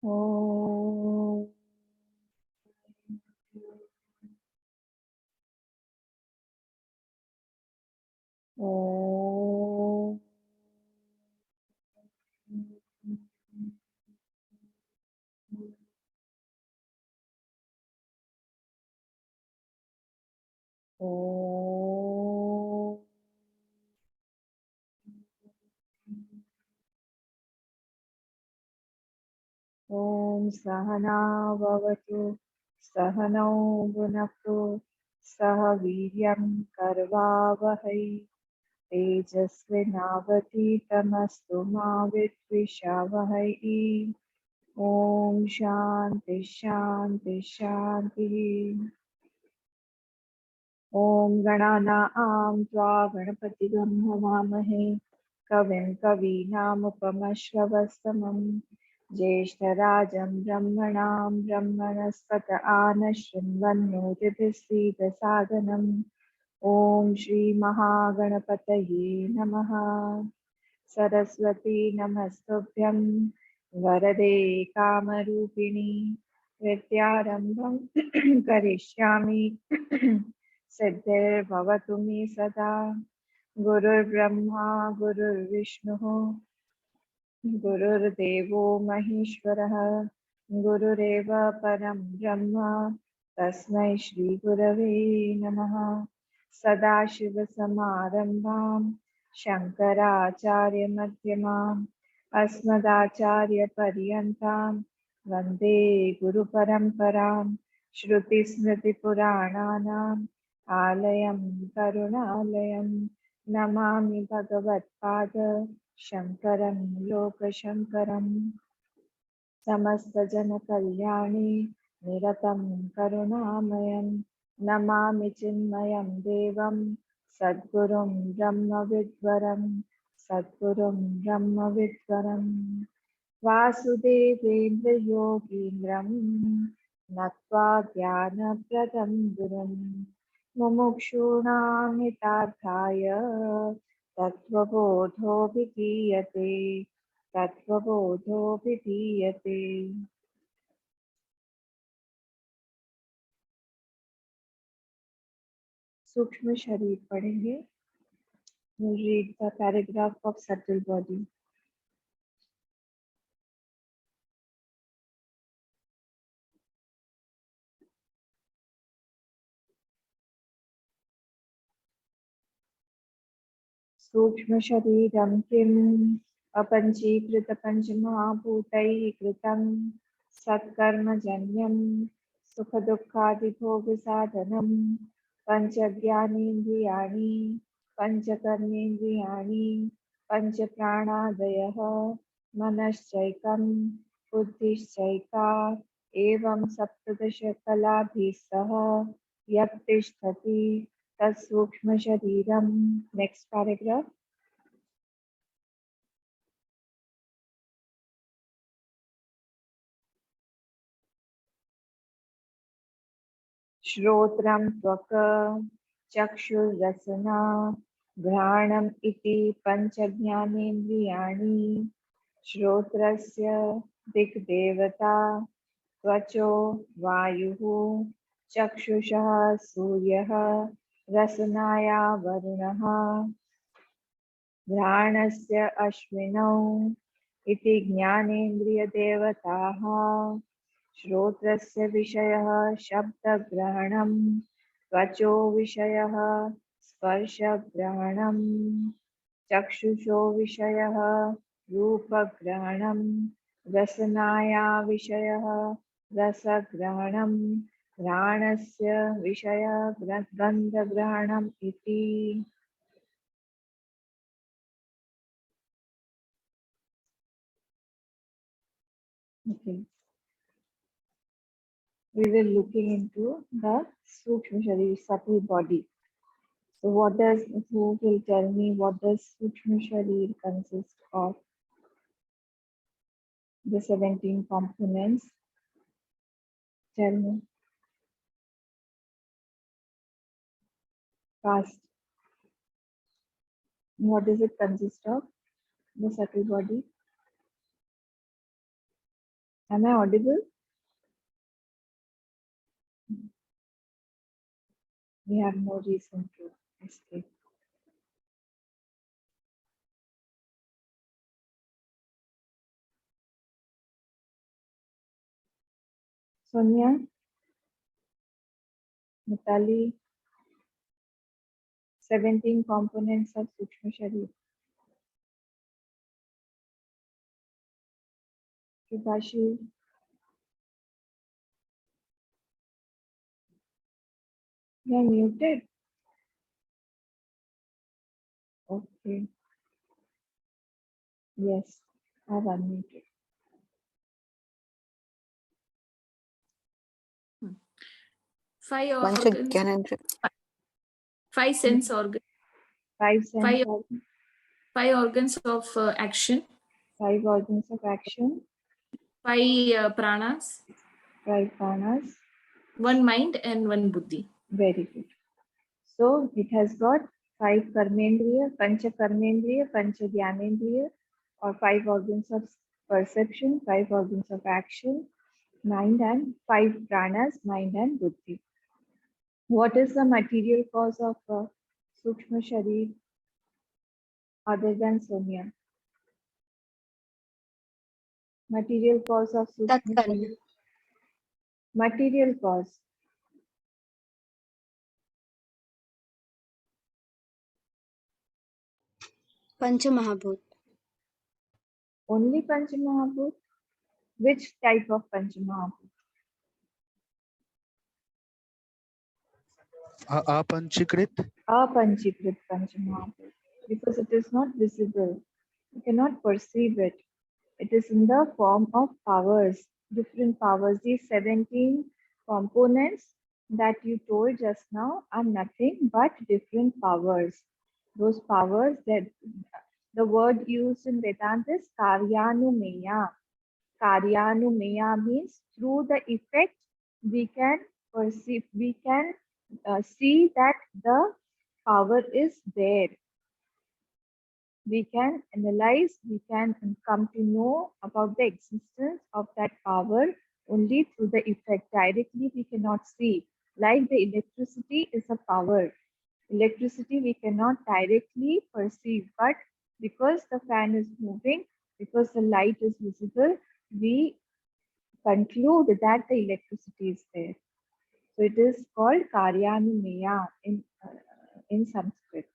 Om. Om. Om. Om Sahana Vavatu Sahanau Bhunaktu Saha Viryam Karvavahai Tejasvinavadhitamastu ma Vidvishavahai. Om Shanti Shanti Shanti. Om Gananaam Tva Ganapatigam Havamahe Kavim Kavinamupamashravastamam Jyeshtarajam Brahmanam Brahmanaspata Anashrinvannotiभिः Sadanam. Om Shri Mahaganapataye Namaha. Saraswati Namastubhyam Varade Kamarupini Vidyarambham Karishyami Siddhir Bhavatu Me Sada. Gurur Brahma Gurur Vishnu Gurur Devo Maheshwaraha Gurureva Param Brahma Tasmai Shri Gurave Namaha. Sadashiva Samarambham Shankaracharya Madhyamam Asmadacharya Paryantam Vande Guru Paramparam Shruti Smriti Purananam Alayam Karunalayam Namami Bhagavat Pada Shankaram Lokashankaram. Samasta Jana Kalyani Niratam Karunamayan Namami Chinmayam Devam Sadgurum Brahma Vidvaram Sadgurum Brahma Vidvaram Vasudevendra Yogindram Natva Jnana Pradam Gurum Mumukshunam Hitarthaya Tattvabodho Vidhiyate Tattvabodho Vidhiyate. सूक्ष्म शरीर पढ़ेंगे. We'll read the paragraph of subtle body. सूक्ष्म शरीरं किम् अपञ्चीकृत पंचमहाभूतैः कृतं सत्कर्मजन्यं सुख दुःखादिभोग साधनं पंचज्ञानेन्द्रियाणि पंचकर्मेन्द्रियाणि पंचप्राणादयः मनश्चैकं बुद्धिश्चैका एवं सप्तदश कलाभिः सह यत् तिष्ठति तत्सूक्ष्म शरीरम. Next paragraph. श्रोत्रं त्वक् चक्षुर्रसना घ्राणम् इति पञ्चज्ञानेन्द्रियाणि. श्रोत्रस्य दिक्देवता त्वचो वायुः चक्षुषः सूर्यः रसनाया वरुणः घ्राणस्य अश्विनौ इति ज्ञानेन्द्रियदेवताः. श्रोत्रस्य विषयः शब्दग्रहणं त्वचो विषयः स्पर्शग्रहणं चक्षुषो विषयः रूपग्रहणं रसनाया विषयः रसग्रहणं घ्राणस्य विषयः गन्धग्रहणम् इति. Okay. We will looking into the Sukshma Sharir, subtle body. So what does, who will tell me what does Sukshma Sharir consist of? The 17 components. Tell me. Fast. What does it consist of? The subtle body. Am I audible? We have no reason to escape. Sonia, Mitali, 17 components of Sukshma Sharir. Shubashi, you are muted. Okay. Yes, I have unmuted. Five Once organs, again, and five sense organs, 5 sense organs, five organs of action, 5 organs of action, five pranas, 5 pranas. one mind and one buddhi. Very good. So it has got 5 karmendriya, pancha karmendriya, pancha dhyanendriya, or 5 organs of perception, 5 organs of action, mind, and 5 pranas, mind and buddhi. What is the material cause of Sukshma Sharir other than Sonia? Material cause of Sukshma Tatkarma. Sharir. Material cause. Panchamahabhut. Only Panchamahabhut? Which type of Panchamahabhut? Apanchikrit. Apanchikrit Panchamahabhut. Because it is not visible. You cannot perceive it. It is in the form of powers, different powers. These 17 components that you told just now are nothing but different powers. Those powers that the word used in Vedanta is Karyanumeya. Karyanumeya means through the effect we can perceive, we can see that the power is there. We can analyze, we can come to know about the existence of that power only through the effect. Directly we cannot see. Like the electricity is a power. Electricity we cannot directly perceive, but because the fan is moving, because the light is visible, we conclude that the electricity is there. So it is called Karyanumeya in Sanskrit.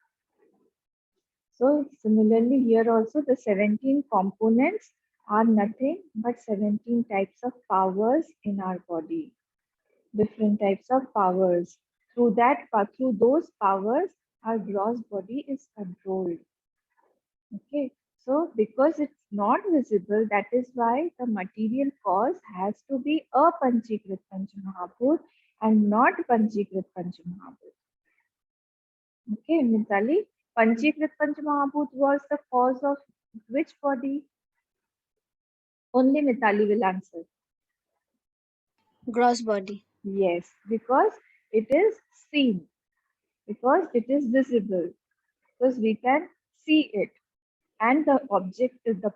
So similarly here also the 17 components are nothing but 17 types of powers in our body. Different types of powers. Through those powers, our gross body is controlled. Okay. So because it's not visible, that is why the material cause has to be a Panchikrit Panchamahabhut and not Panchikrit Panchamahabhut. Okay, Mitali, Panchikrit Panchamahabhut was the cause of which body? Only Mitali will answer. Gross body. Yes, because it is seen, because it is visible, because we can see it. And the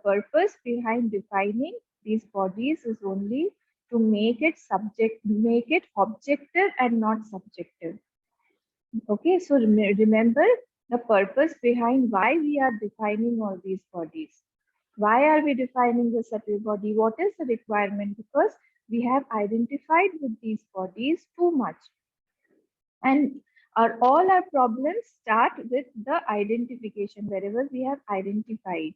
purpose behind defining these bodies is only to make it objective and not subjective. Okay, so remember the purpose behind why we are defining all these bodies. Why are we defining the subtle body? What is the requirement? Because we have identified with these bodies too much. And all our problems start with the identification wherever we have identified.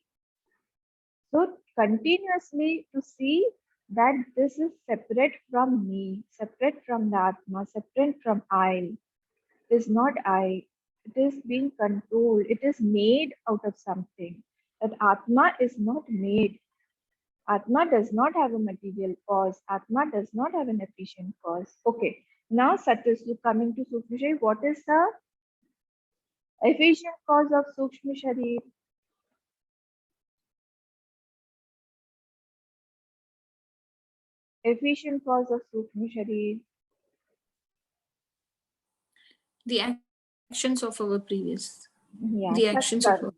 So continuously to see that this is separate from me, separate from the Atma, separate from I. It is not I. It is being controlled. It is made out of something. That Atma is not made. Atma does not have a material cause. Atma does not have an efficient cause. Okay. Now, Satyaslu, coming to Sukshma Sharir, what is the efficient cause of Sukshma Sharir? Efficient cause of Sukshma Sharir. The actions of our previous. Yeah, The actions of Satkarma.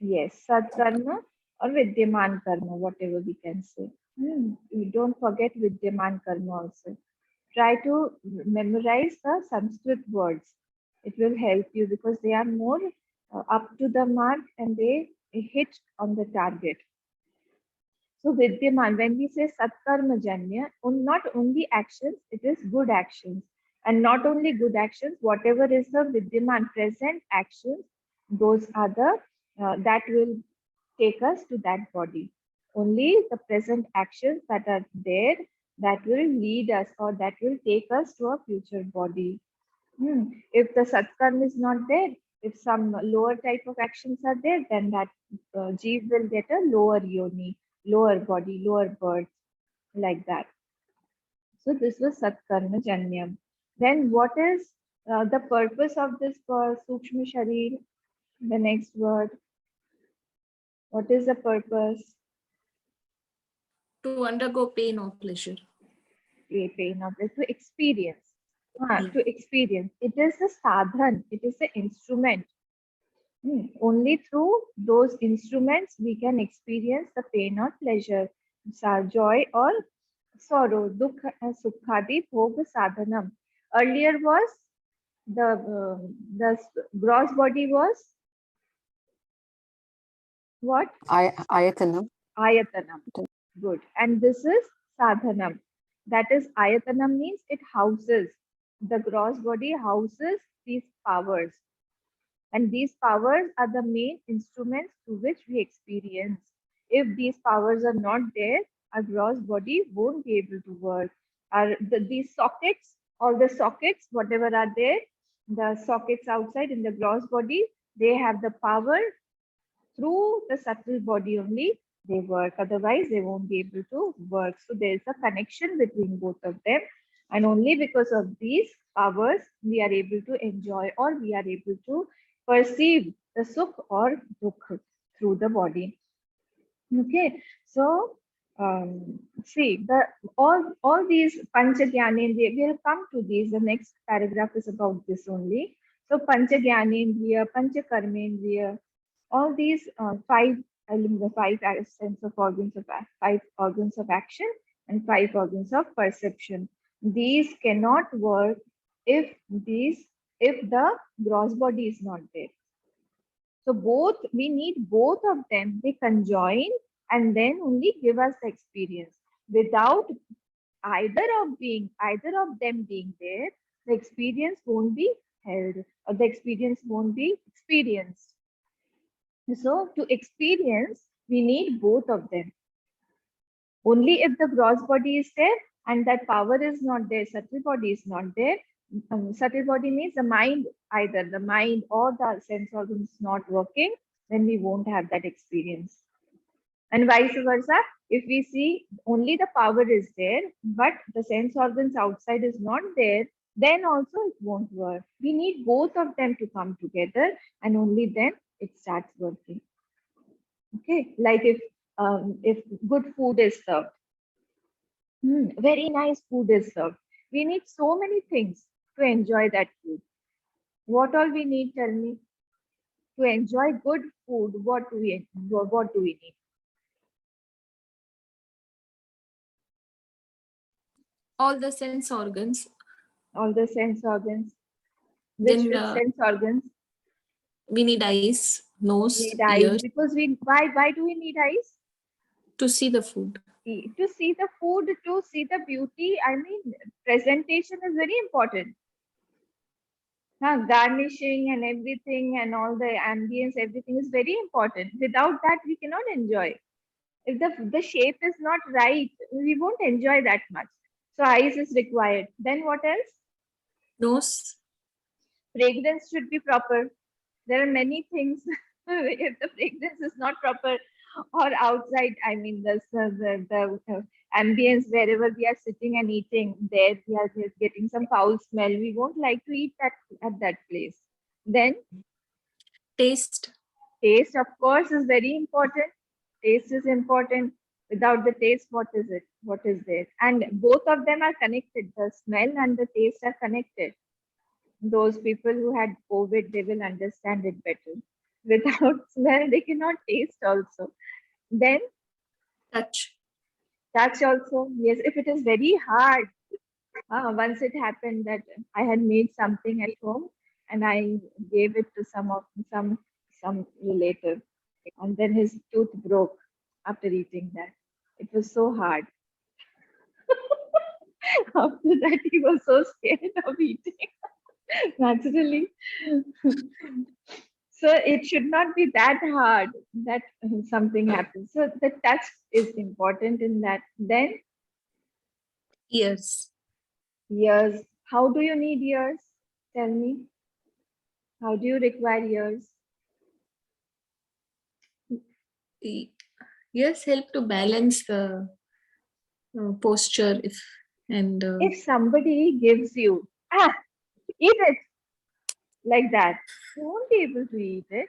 Yes, Satkarma or Vidyaman Karma, whatever we can say. You don't forget Vidyaman Karma also. Try to memorize the Sanskrit words. It will help you because they are more up to the mark and they hit on the target. So Vidyaman, when we say Satkarma Janya, not only actions, it is good actions. And not only good actions, whatever is the Vidyaman present actions, those are the that will take us to that body. Only the present actions that are there that will lead us or that will take us to a future body. If the Satkarma is not there, if some lower type of actions are there, then that jeev will get a lower yoni, lower body, lower birth, like that. So this was Satkarma Janyam. Then what is the purpose of this Sukshma Sharir? The next word. What is the purpose? To undergo pain or pleasure. Pain of this, to experience. Yeah. To experience. It is a sadhan, it is an instrument. Only through those instruments we can experience the pain or pleasure, joy or sorrow, dukha and sukhadi bhoga sadhanam. Earlier was the gross body was what? Ayatanam. Ayatanam. Good. And this is sadhanam. That is ayatanam means it houses. The gross body houses these powers. And these powers are the main instruments through which we experience. If these powers are not there, our gross body won't be able to work. These sockets, all the sockets, whatever are there, the sockets outside in the gross body, they have the power through the subtle body only they work. Otherwise, they won't be able to work. So there is a connection between both of them. And only because of these powers, we are able to enjoy or we are able to perceive the sukh or dukh through the body. Okay, so see the all these pancha jnanendriya, we'll come to these. The next paragraph is about this only. So pancha jnanendriya, pancha karmendriya, all these the five sense of organs of five organs of action and five organs of perception. These cannot work if the gross body is not there. So we need both of them. They conjoin and then only give us the experience. Without either of them being there, the experience won't be held or the experience won't be experienced. So to experience, we need both of them. Only if the gross body is there and that power is not there, subtle body is not there. Subtle body means the mind, either the mind or the sense organs not working, then we won't have that experience. And vice versa, if we see only the power is there, but the sense organs outside is not there, then also it won't work. We need both of them to come together and only then it starts working. Okay, like if good food is served, very nice food is served. We need so many things to enjoy that food. What all we need, tell me? To enjoy good food, what do we need? All the sense organs. All the sense organs. Which sense organs? We need eyes, nose, Need eyes ears because why do we need eyes? to see the food. To see the food, to see the beauty. I mean, presentation is very important. Garnishing and everything and all the ambience, everything is very important. Without that, we cannot enjoy. If the shape is not right, we won't enjoy that much. So eyes is required. Then what else? Nose. Fragrance should be proper. There are many things. If the fragrance is not proper, or outside, I mean the ambience wherever we are sitting and eating, there we are just getting some foul smell. We won't like to eat that at that place. Then Taste. taste, of course, is very important. Taste is important. Without the taste, what is it? What is there? And both of them are connected. The smell and the taste are connected. Those people who had COVID, they will understand it better. Without smell, they cannot taste also. Then Touch. Touch also, yes, if it is very hard. Once it happened that I had made something at home and I gave it to some relative, and then his tooth broke after eating that. It was so hard. After that, he was so scared of eating naturally. So it should not be that hard that something happens. So the touch is important in that. Then Ears. ears. How do you need ears? Tell me. How do you require ears? E- Ears help to balance the posture if and If somebody gives you, eat it like that, you won't be able to eat it.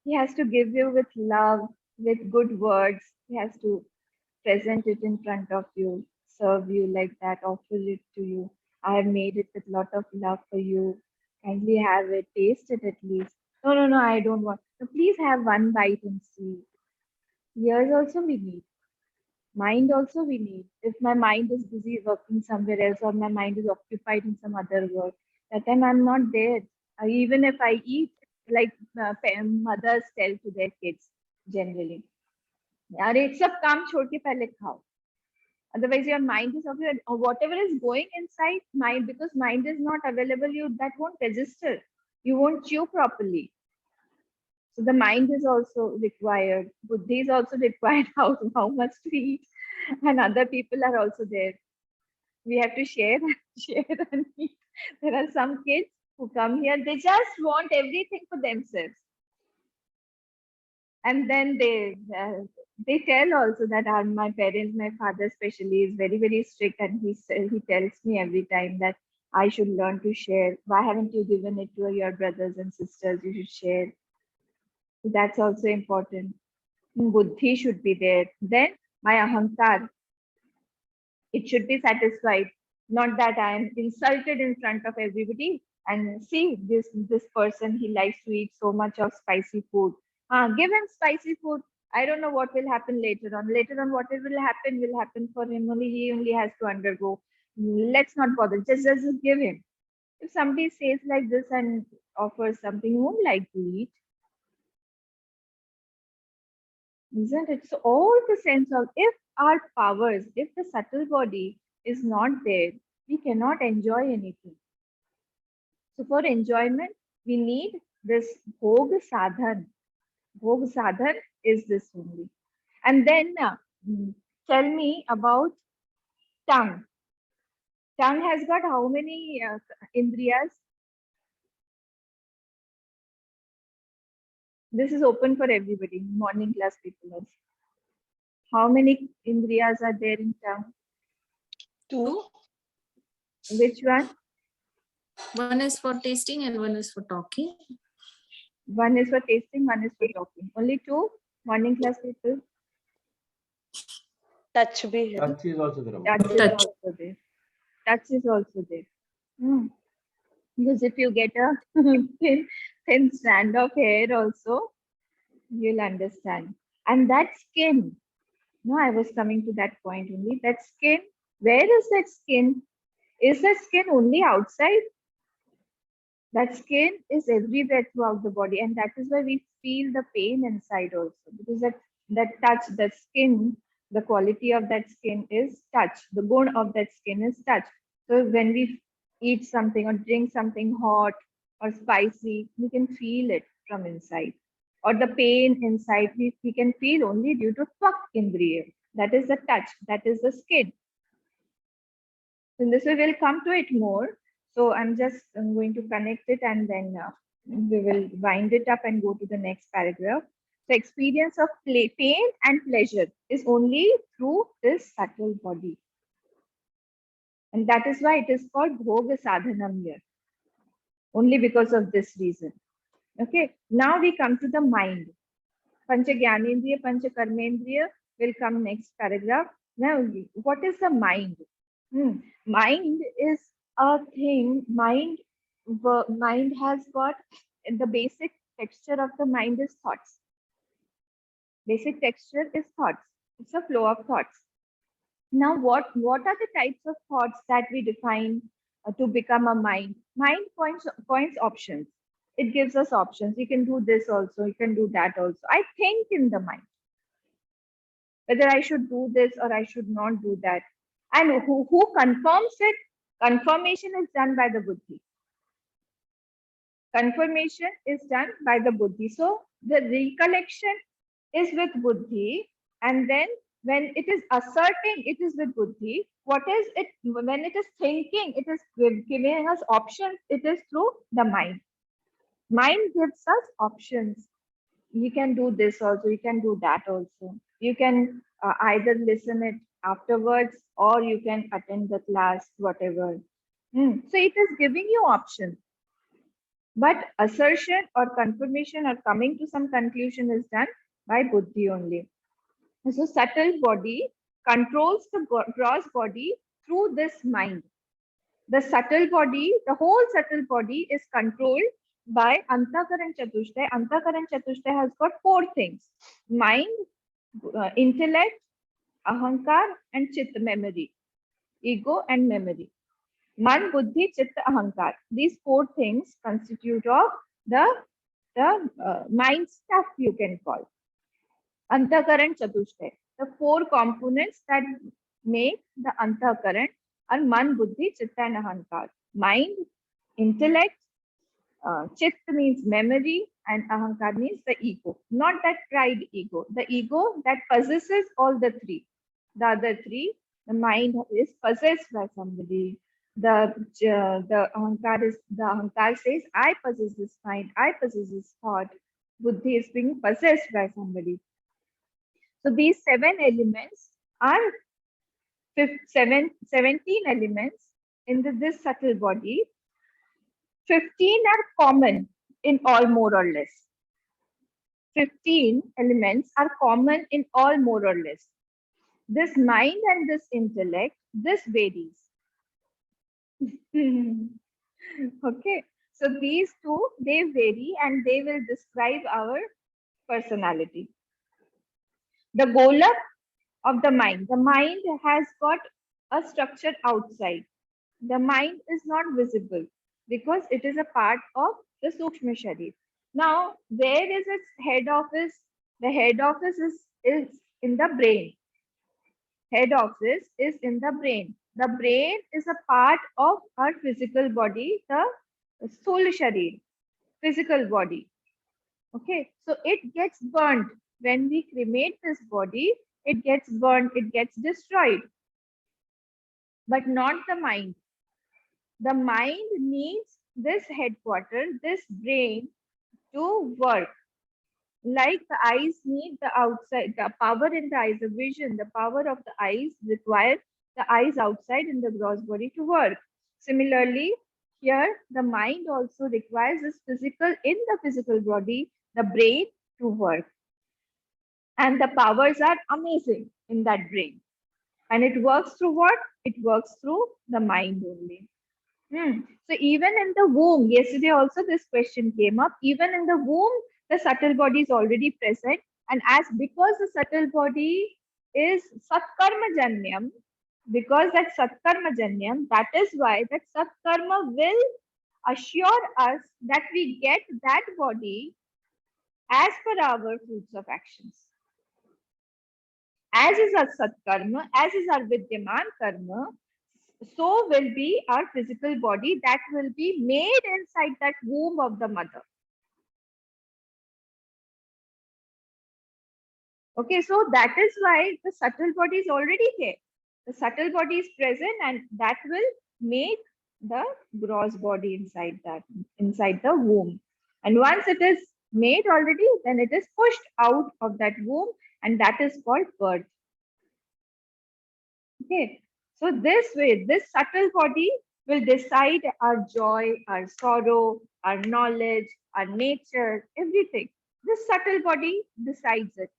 He has to give you with love, with good words. He has to present it in front of you, serve you like that, offer it to you. I have made it with lot of love for you. Kindly have it, taste it at least. No, no, no, I don't want. No, please have one bite and see. Ears also we need. Mind also we need. If my mind is busy working somewhere else or my mind is occupied in some other work, that time I'm not there. Even if I eat, like mothers tell to their kids generally, यार एक सब काम छोड़ के पहले खाओ. Otherwise, your mind is occupied. Or whatever is going inside mind, because mind is not available, you that won't register. You won't chew properly. So the mind is also required. Buddhi is also required. How much to eat, and other people are also there. We have to share, share and eat. There are some kids who come here. They just want everything for themselves, and then they tell also that my parents, my father especially, is very very strict, and he tells me every time that I should learn to share. Why haven't you given it to your brothers and sisters? You should share. That's also important. Buddhi should be there. Then my ahankar, it should be satisfied. Not that I am insulted in front of everybody and see this person, he likes to eat so much of spicy food. Give him spicy food. I don't know what will happen later on. Later on, whatever will happen for him. Only he only has to undergo. Let's not bother. Just give him. If somebody says like this and offers something, you won't like to eat. Isn't it? So all the sense of, if our powers, if the subtle body is not there, we cannot enjoy anything. So for enjoyment, we need this bhog sadhan. Bhog sadhan is this only. And then tell me about tongue. Tongue has got how many indriyas? This is open for everybody, morning class people also. How many indriyas are there in tongue? two. Which one? One is for tasting and one is for talking. One is for tasting, one is for talking. Only two morning class people. Touch bhi hai. Touch is also there. Touch is also there. Touch is also there. Because if you get a thin strand of hair also, you'll understand. And that skin, no, I was coming to that point only. That skin, where is that skin? Is that skin only outside? That skin is everywhere throughout the body, and that is why we feel the pain inside also, because that touch, the skin, the quality of that skin is touch. The gun of that skin is touch. So when we eat something or drink something hot or spicy, we can feel it from inside. Or the pain inside, we can feel only due to twak indriya. That is the touch, that is the skin. So in this way, we'll come to it more. So I'm going to connect it, and then we will wind it up and go to the next paragraph. The experience of pain and pleasure is only through this subtle body. And that is why it is called Bhoga Sadhanam here. Only because of this reason. Okay, now we come to the mind. Pancha Gyanendriya, Pancha Karmendriya will come next paragraph. Now, what is the mind? Mind is a thing. Mind has got the basic texture of the mind is thoughts. Basic texture is thoughts. It's a flow of thoughts. Now, what are the types of thoughts that we define to become a mind? Mind points options. It gives us options. You can do this also. You can do that also. I think in the mind whether I should do this or I should not do that. And who confirms it? Confirmation is done by the buddhi. Confirmation is done by the buddhi. So the recollection is with buddhi, and then when it is asserting, it is with buddhi. What is it? When it is thinking, it is giving us options. It is through the mind. Mind gives us options. You can do this also, you can do that also. You can either listen it afterwards or you can attend the class, whatever. So it is giving you options. But assertion or confirmation or coming to some conclusion is done by buddhi only. So subtle body controls the gross body through this mind. The subtle body, the whole subtle body is controlled by Antakaran Chatushtay. Antakaran Chatushtay has got four things: mind, intellect, ahankar, and chit, memory, ego and memory. Man, buddhi, chitta, ahankar. These four things constitute of the mind stuff, you can call. Antakaran Chatushtay. The four components that make the Antakaran are man, buddhi, chitta, and ahankar. Mind, intellect, chit means memory, and ahankar means the ego. Not that pride ego. The ego that possesses all the three. The other three, the mind is possessed by somebody. The ahankar says, I possess this mind, I possess this thought. Buddhi is being possessed by somebody. So these seven elements are 17 elements in this subtle body. 15 are common in all, more or less. 15 elements are common in all, more or less. This mind and this intellect, this varies. Okay, so these two, they vary and they will describe our personality. The golak of the mind has got a structure outside. The mind is not visible because it is a part of the Sukshma Sharir. Now, where is its head office? The head office is in the brain. Head office is in the brain. The brain is a part of our physical body, the Sthula Sharir, physical body. Okay, so it gets burnt. When we cremate this body, it gets burnt, it gets destroyed, but not the mind. The mind needs this headquarter, this brain to work. Like the eyes need the outside, the power in the eyes, the vision, the power of the eyes require the eyes outside in the gross body to work. Similarly, here the mind also requires this physical, in the physical body, the brain to work. And the powers are amazing in that brain. And it works through what? It works through the mind only. So even in the womb, yesterday also this question came up. Even in the womb, the subtle body is already present, and as because the subtle body is satkarma janyam, because that satkarma janyam, that is why that satkarma will assure us that we get that body as per our fruits of actions. As is our satkarma, as is our vidyaman karma, so will be our physical body that will be made inside that womb of the mother. Okay, so that is why the subtle body is already here. The subtle body is present, and that will make the gross body inside the womb. And once it is made already, then it is pushed out of that womb, and that is called birth. Okay, so this way, this subtle body will decide our joy, our sorrow, our knowledge, our nature, everything. This subtle body decides it.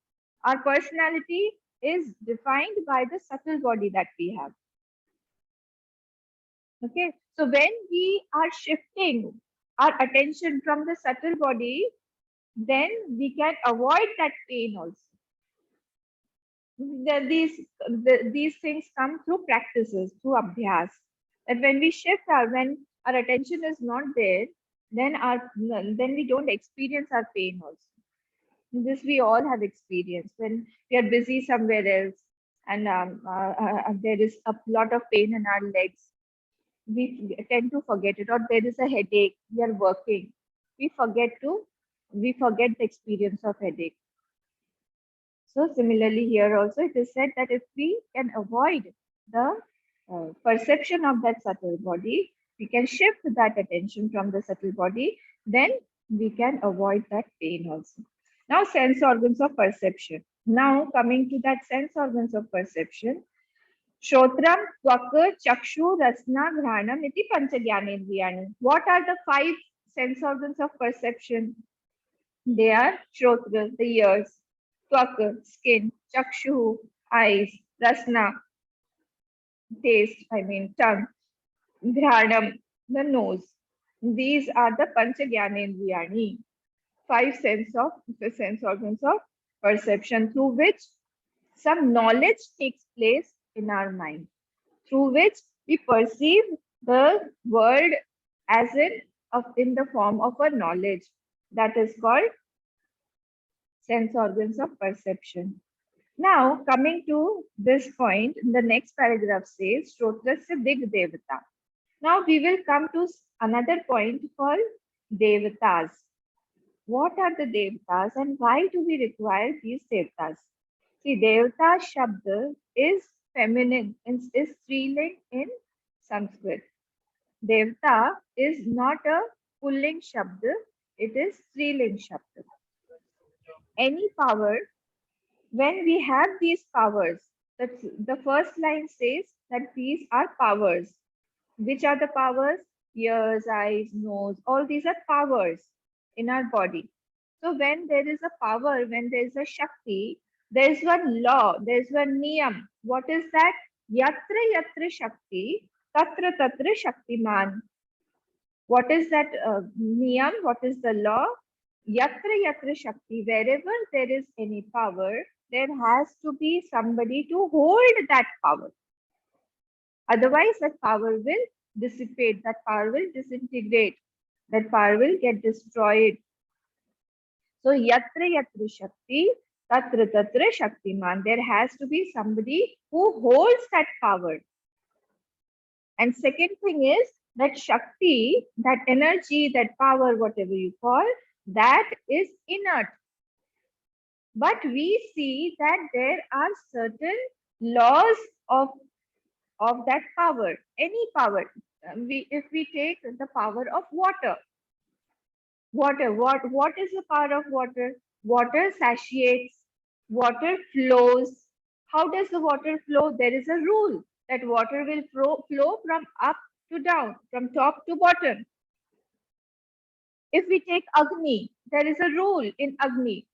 Our personality is defined by the subtle body that we have. Okay, so when we are shifting our attention from the subtle body, then we can avoid that pain also. These things come through practices, through abhyas. That when we shift when our attention is not there, then we don't experience our pain also. This we all have experienced when we are busy somewhere else, and there is a lot of pain in our legs. We tend to forget it, or there is a headache. We are working. We forget to. We forget the experience of headache. So similarly here also it is said that if we can avoid the perception of that subtle body, we can shift that attention from the subtle body, then we can avoid that pain also. Now sense organs of perception. Now coming to that sense organs of perception, Shrotram, Tvak, Chakshu, Rasna, Granam, iti Panchagyanendriyani. What are the 5 sense organs of perception? They are Shrotra, the ears, Tvak, skin, Chakshu, eyes, Rasna, taste, tongue, Granam, the nose. These are the Panchagyanendriyani, 5 sense organs of perception through which some knowledge takes place in our mind, through which we perceive the world as in the form of a knowledge. That is called sense organs of perception. Now, coming to this point, the next paragraph says, Shrotrasya Dig Devata. Now, we will come to another point called Devatas. What are the Devatas and why do we require these Devatas? See, Devata Shabda is feminine, is striling in Sanskrit. Devta is not a pulling Shabda, it is striling Shabda. Any power, when we have these powers, the first line says that these are powers. Which are the powers? Ears, eyes, nose, all these are powers in our body. So when there is a power, when there is a Shakti, there is one law, there is one niyam. What is that? Yatra yatra Shakti, tatra tatra Shaktiman. What is that niyam? What is the law? Yatra yatra Shakti, wherever there is any power, there has to be somebody to hold that power. Otherwise, that power will dissipate, that power will disintegrate, that power will get destroyed. So, yatra yatra Shakti, tatra tatra Shaktiman. There has to be somebody who holds that power. And second thing is that Shakti, that energy, that power, whatever you call, that is inert. But we see that there are certain laws of that power, any power. If we take the power of water, what is the power of water? Water satiates, water flows. How does the water flow? There is a rule that water will flow from up to down, from top to bottom. If we take Agni, there is a rule in Agni.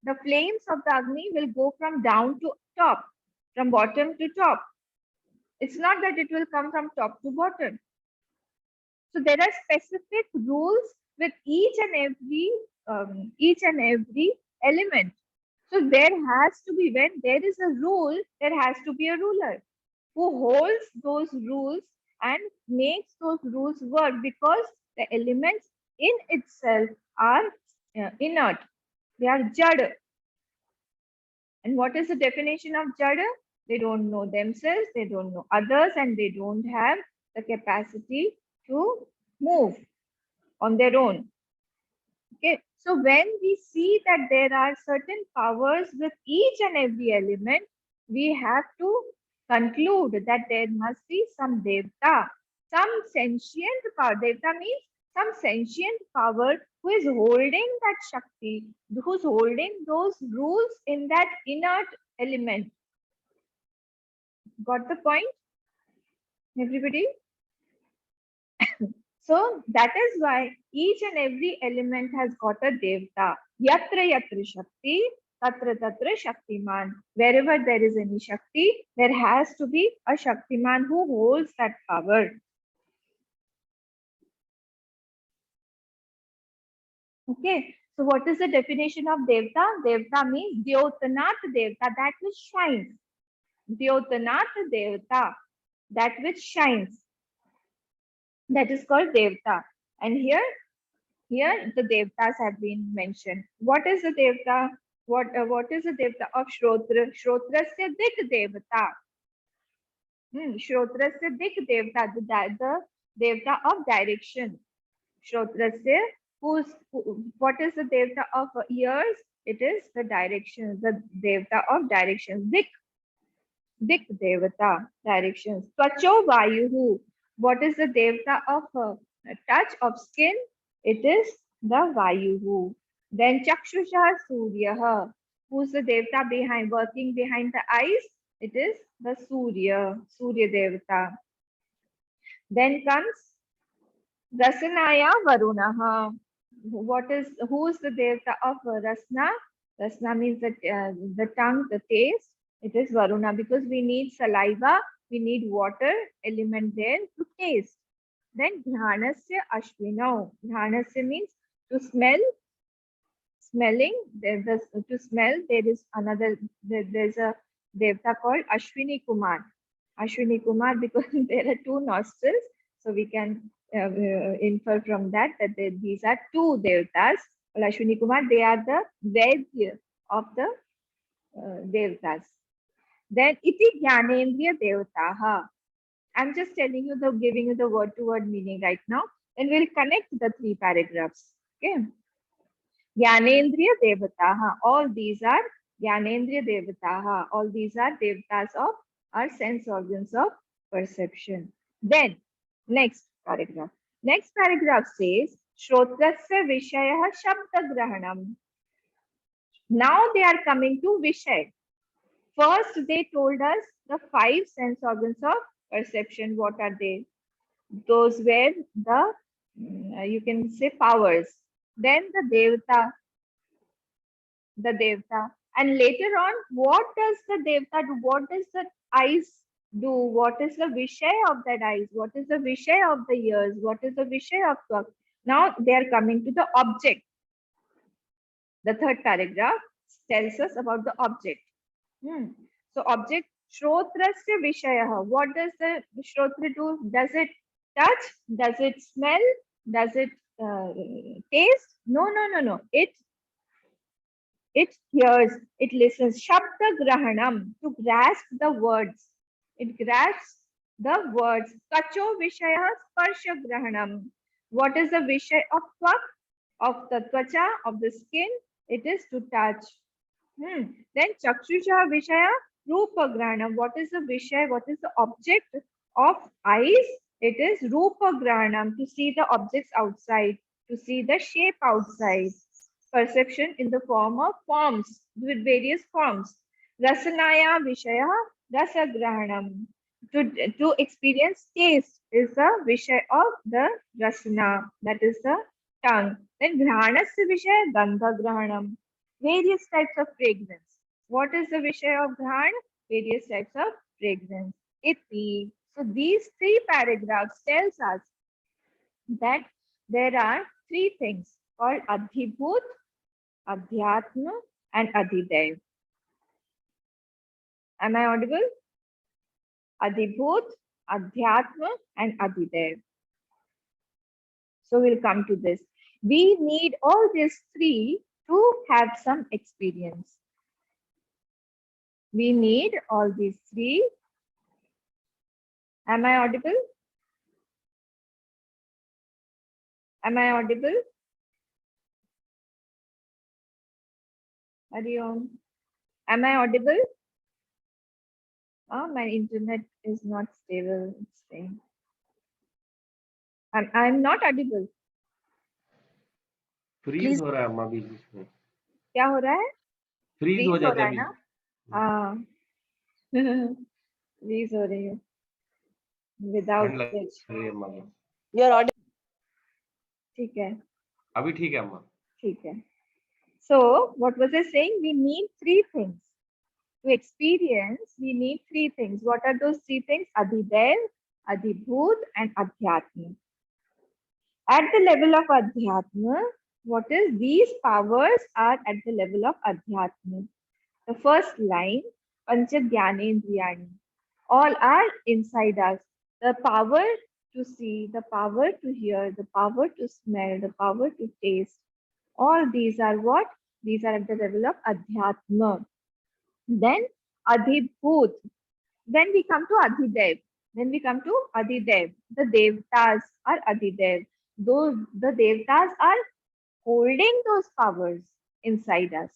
The flames of the Agni will go from down to top, from bottom to top. It's not that it will come from top to bottom. So there are specific rules with each and every element. So there has to be, when there is a rule, there has to be a ruler who holds those rules and makes those rules work, because the elements in itself are inert. They are jada. And what is the definition of jada? They don't know themselves, they don't know others, and they don't have the capacity to move on their own. Okay, so when we see that there are certain powers with each and every element, we have to conclude that there must be some devta, some sentient power. Devta means some sentient power who is holding that Shakti, who's holding those rules in that inert element. Got the point, everybody? So that is why each and every element has got a devta. Yatra yatra Shakti, tatra tatra Shaktiman. Wherever there is any Shakti, there has to be a Shaktiman who holds that power. Okay, So what is the definition of Devta? Devta means Dyotanat Devta, that which shines. Dyotanat Devta, that which shines. That is called Devta. And here the Devtas have been mentioned. What is the Devta? What is the Devta of Shrotra? Shrotrasya Dik Devata. Shrotrasya Dik Devata, the Devta of direction. Shrotrasya, what is the Devta of ears? It is the direction, the Devta of directions. Dik Devata, directions. Tvacho Vayuhu, what is the Devta of touch of skin? It is the Vayuhu. Then Chakshusha Suryaha, who's the Devta behind, working behind the eyes? It is the Surya Devata. Then comes Rasanaya Varunaha. Who is the Devta of Rasna? Rasna means the tongue, the taste. It is Varuna because we need saliva, we need water element there to taste. Then Dhyanasya Ashvinau. Dhyanasya means to smell, smelling. To smell, there's a Devta called Ashwini Kumar. Ashwini Kumar because there are two nostrils. So we can infer from that these are two Devtas. Well, Ashwini Kumar, they are the Vedya of the Devtas. Then iti Jnanendriya Devataha. I'm just telling you giving you the word-to-word meaning right now. Then we'll connect the three paragraphs. Okay. Jnanendriya Devataha. All these are Jnanendriya Devataha. All these are Devtas of our sense organs of perception. Then next paragraph. Next paragraph says Shrotrasya Vishaya Shabda Grahanam. Now they are coming to Vishay. First, they told us the 5 sense organs of perception. What are they? Those were the, you can say, powers. Then the Devta. And later on, what does the Devta do? What does the eyes do? What is the Vishay of that eyes? What is the Vishay of the ears? What is the Vishay of the... Now they are coming to the object. The third paragraph tells us about the object. So object Shrotrasya Vishaya. What does the Shrotra do? Does it touch? Does it smell? Does it taste? No. It hears, it listens. Shabda Grahanam, to grasp the words. It grasps the words. Kacho Vishaya Sparsha Grahanam. What is the Vishay of Twak? Of the Twacha, of the skin? It is to touch. Then Chakshusha Vishaya Rupa Grahanam. What is the Vishay? What is the object of eyes? It is Rupa Grahanam, to see the objects outside, to see the shape outside. Perception in the form of forms, with various forms. Rasanaya Vishaya Rasa Grahanam. To experience taste is the Vishay of the Rasana, that is the tongue. Then Granasya Vishaya Gandha Grahanam. Various types of fragrance. What is the Vishay of Ghan? Various types of fragrance. Iti. So these 3 paragraphs tells us that there are 3 things called Adhibhut, Adhyatma and Adhidev. Am I audible? Adhibhut, Adhyatma and Adhidev. So we'll come to this. We need all these 3 to have some experience. We need all these 3. Am I audible? Am I audible? Hariom. Am I audible? Oh, my internet is not stable. It's saying. I'm not audible. Freeze हो रहा है अम्मा बीच में. क्या हो रहा है? Freeze हो जाता है ना? हाँ. फ्रीज हो रही है. Without which. You're audible. ठीक है. अभी ठीक है अम्मा. ठीक है. So what was I saying? We need 3 things. To experience, we need 3 things. What are those 3 things? Adhidev, Adhibhut and Adhyatma. At the level of Adhyatma, What is these powers are at the level of Adhyatma. The first line, Pancha Jnanendriyani, all are inside us. The power to see, the power to hear, the power to smell, the power to taste. All these are what? These are at the level of Adhyatma. Then Adhibhut. Then we come to Adhidev. Then we come to Adidev. The Devtas are Adidev. Those the Devtas are holding those powers inside us.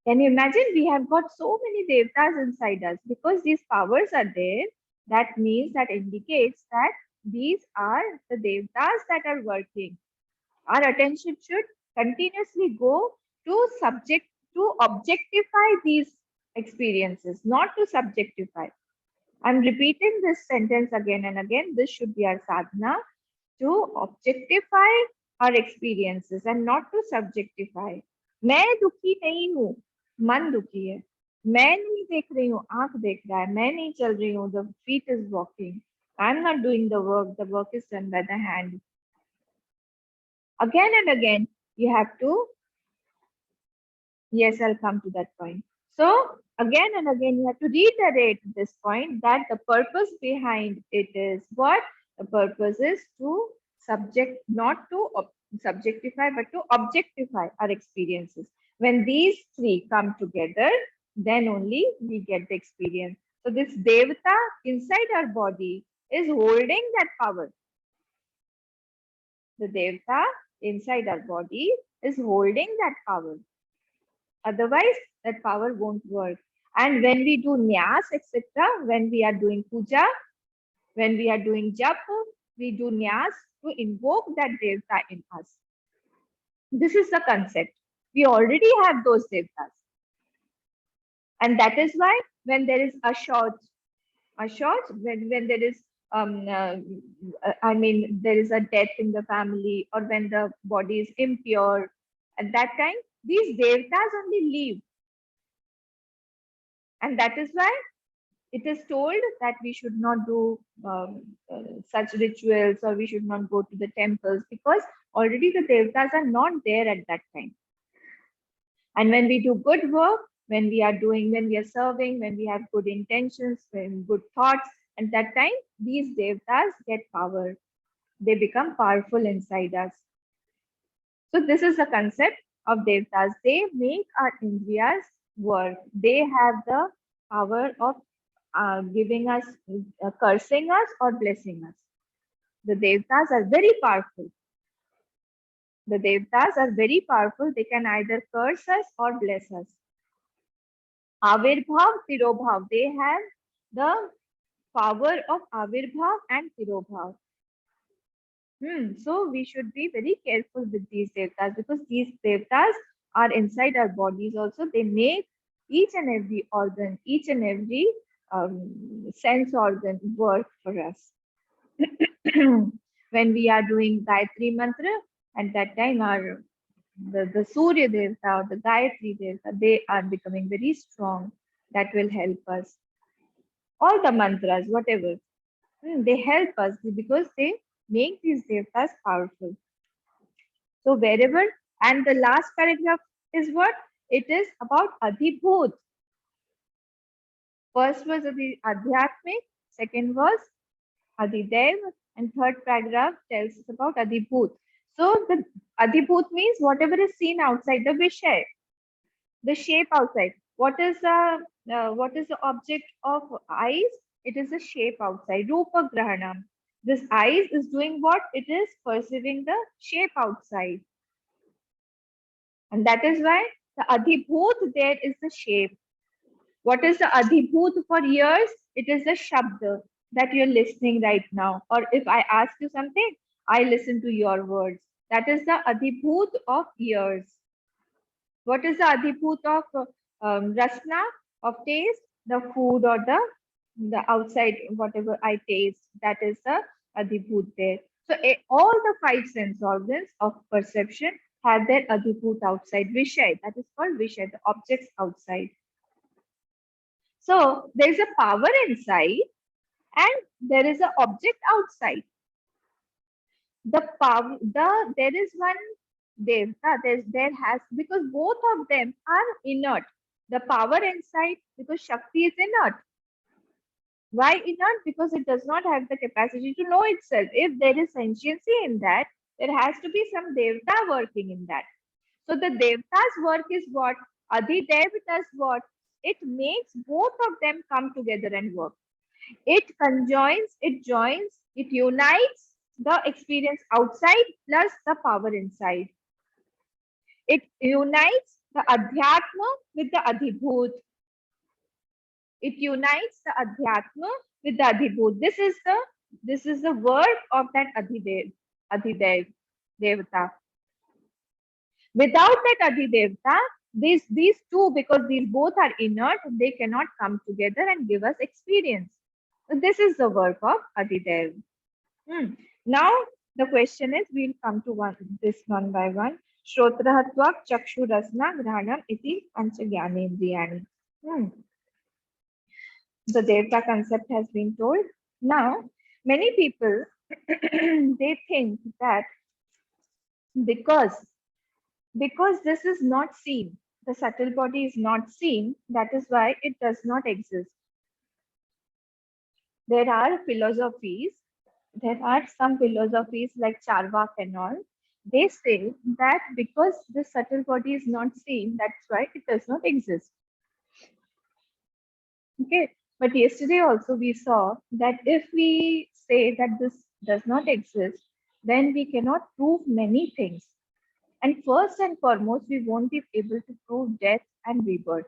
Can you imagine? We have got so many devtas inside us because these powers are there. That means that indicates that these are the devtas that are working. Our attention should continuously go to objectify these experiences, not to subjectify. I'm repeating this sentence again and again. This should be our sadhana, to objectify our experiences and not to subjectify. मैं दुखी नहीं हूँ, मन दुखी है. मैं नहीं देख रही हूँ, आंख देख रहा है. मैं नहीं चल रही हूँ, the feet is walking. I'm not doing the work is done by the hand. Again and again, you have to, yes, I'll come to that point. So again and again, you have to reiterate this point that the purpose behind it is what? The purpose is to not to subjectify, but to objectify our experiences. When these three come together, then only we get the experience. So this Devata inside our body is holding that power. The Devata inside our body is holding that power. Otherwise, that power won't work. And when we do nyas, etc., when we are doing puja, when we are doing japa, we do nyas to invoke that devta in us. This is the concept. We already have those devtas. And that is why when there is a short, when there is there is a death in the family, or when the body is impure, at that time these devtas only leave. And that is why it is told that we should not do such rituals, or we should not go to the temples, because already the devtas are not there at that time. And when we do good work, when we are serving, when we have good intentions, when good thoughts, at that time these devtas get power. They become powerful inside us. So this is the concept of devtas. They make our indriyas work. They have the power of giving us, cursing us or blessing us. The devtas are very powerful. The devtas are very powerful. They can either curse us or bless us. Avirbhav, Tirobhav. They have the power of Avirbhav and Tirobhav. So we should be very careful with these devtas, because these devtas are inside our bodies also. They make each and every organ, each and every sense organ work for us. When we are doing Gayatri Mantra, at that time the Surya Devta or the Gayatri Devta, they are becoming very strong. That will help us. All the mantras, whatever, they help us because they make these devtas powerful. So wherever, and the last paragraph is what? It is about Adhibhut. First was the Adhyatmic, second was Adidev, and third paragraph tells us about Adhibhut. So the Adhibhut means whatever is seen outside the Vishay, the shape outside. What is the object of eyes? It is the shape outside. Rupa Grahanam. This eyes is doing what? It is perceiving the shape outside. And that is why the Adhibhut there is the shape. What is the Adhibhut for ears? It is the Shabda that you're listening right now. Or if I ask you something, I listen to your words. That is the Adhibhut of ears. What is the Adhibhut of rasna, of taste? The food or the outside, whatever I taste, that is the Adhibhut there. So all the five sense organs of perception have their Adhibhut outside. Vishay, that is called Vishay, the objects outside. So there is a power inside and there is an object outside. There is one Devta, there has, because both of them are inert. The power inside, because Shakti is inert. Why inert? Because it does not have the capacity to know itself. If there is sentiency in that, there has to be some Devta working in that. So the Devta's work is what? Adhidev does what? It makes both of them come together and work. It conjoins, it joins, it unites the experience outside plus the power inside. It unites the Adhyatma with the Adhibhut. It unites the Adhyatma with the Adhibhut. This is the work of that Adhidev, Devata. Without that Adhidevta, these two, because these both are inert, they cannot come together and give us experience. So this is the work of Adidev. Now the question is, we'll come to this one by one. Shrotrahatva chakshu rasna granam iti panchagyani. The Devta concept has been told. Now, many people they think that because this is not seen, the subtle body is not seen, that is why it does not exist. There are some philosophies like Charvak and all, they say that because the subtle body is not seen, that's why it does not exist. Okay, but yesterday also we saw that if we say that this does not exist, then we cannot prove many things. And first and foremost, we won't be able to prove death and rebirth.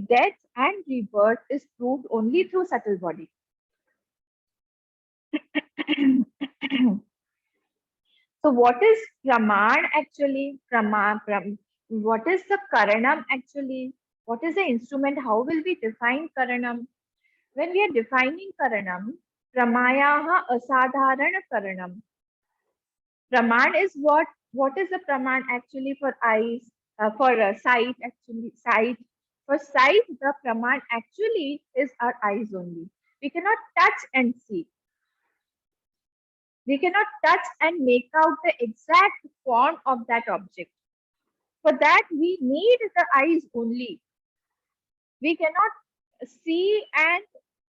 Death and rebirth is proved only through subtle body. So what is Praman actually? What is the Karanam actually? What is the instrument? How will we define Karanam? When we are defining Karanam, Pramayaha asadharana Karanam. Praman is what? What is the Praman actually for eyes? For sight, actually, sight. For sight, the Praman actually is our eyes only. We cannot touch and see. We cannot touch and make out the exact form of that object. For that, we need the eyes only. We cannot see and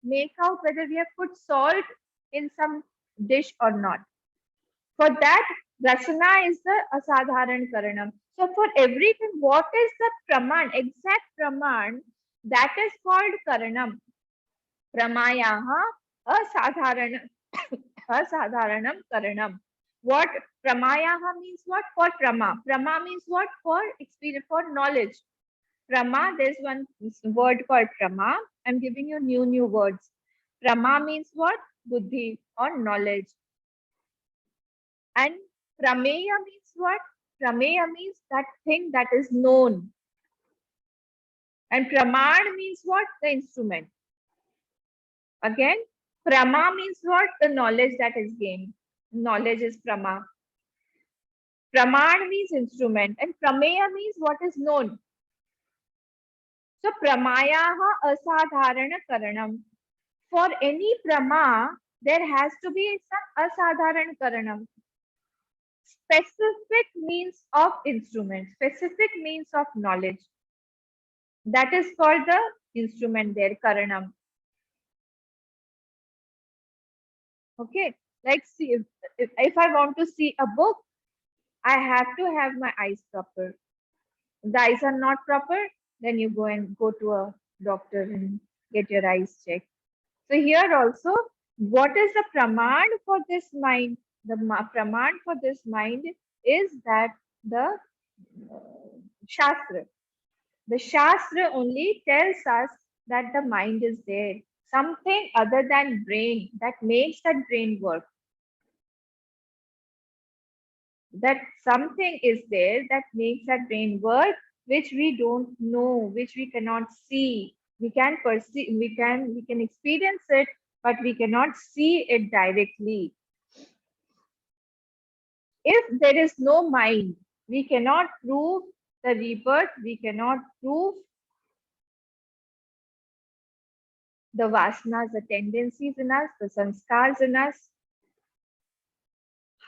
make out whether we have put salt in some dish or not. For that, Rasana is the asadharan karanam. So for everything, what is the praman, exact praman, that is called karanam. Pramayaha asadharanam asadharanam karanam. What pramayaha means what? For prama. Prama means what? For experience, for knowledge. Prama, there's one word called prama. I'm giving you new words. Prama means what? Buddhi or knowledge. And prameya means what? Prameya means that thing that is known. And praman means what? The instrument. Again, prama means what? The knowledge that is gained. Knowledge is prama. Praman means instrument. And prameya means what is known. So pramayaha asadharana karanam. For any prama, there has to be some asadharana karanam. Specific means of instrument, specific means of knowledge. That is called the instrument there, karanam. Okay, like see, if I want to see a book, I have to have my eyes proper. If the eyes are not proper, then you go to a doctor and get your eyes checked. So here also, what is the praman for this mind? The praman for this mind is that the Shastra. The Shastra only tells us that the mind is there. Something other than brain that makes that brain work. That something is there that makes that brain work, which we don't know, which we cannot see. We can perceive, we can experience it, but we cannot see it directly. If there is no mind, we cannot prove the rebirth, we cannot prove the vasanas, the tendencies in us, the sanskars in us.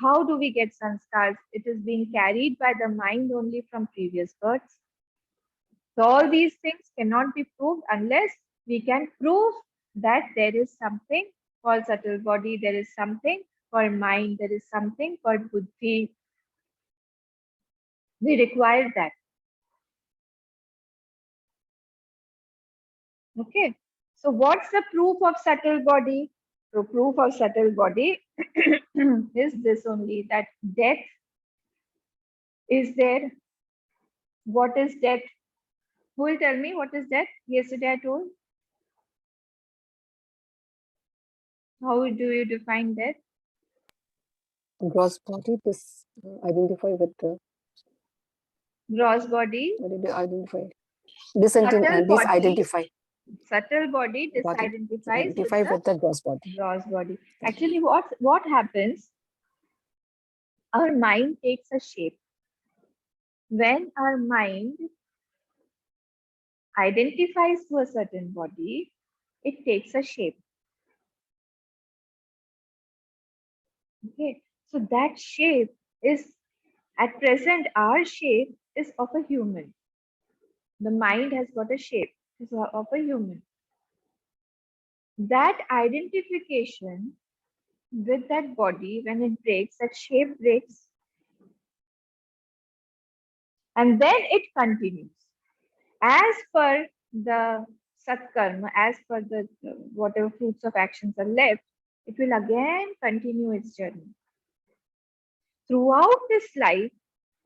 How do we get sanskars? It is being carried by the mind only from previous births. So all these things cannot be proved unless we can prove that there is something called subtle body, there is something called mind, there is something called buddhi. We require that. Okay. So what's the proof of subtle body? So proof of subtle body is this only, that death is there. What is death? Who will tell me what is death? Yesterday I told. How do you define death? Gross body identify with the, Gross body, what did you identify? subtle body, Disidentify. subtle body Got it. disidentifies with Identify the with the gross body. gross body. Actually, what happens? Our mind takes a shape. When our mind identifies to a certain body, it takes a shape. Okay, so that shape is, at present, our shape is of a human. The mind has got a shape, is of a human. That identification with that body, when it breaks, that shape breaks, and then it continues. As per the satkarma, as per the whatever fruits of actions are left, it will again continue its journey. Throughout this life,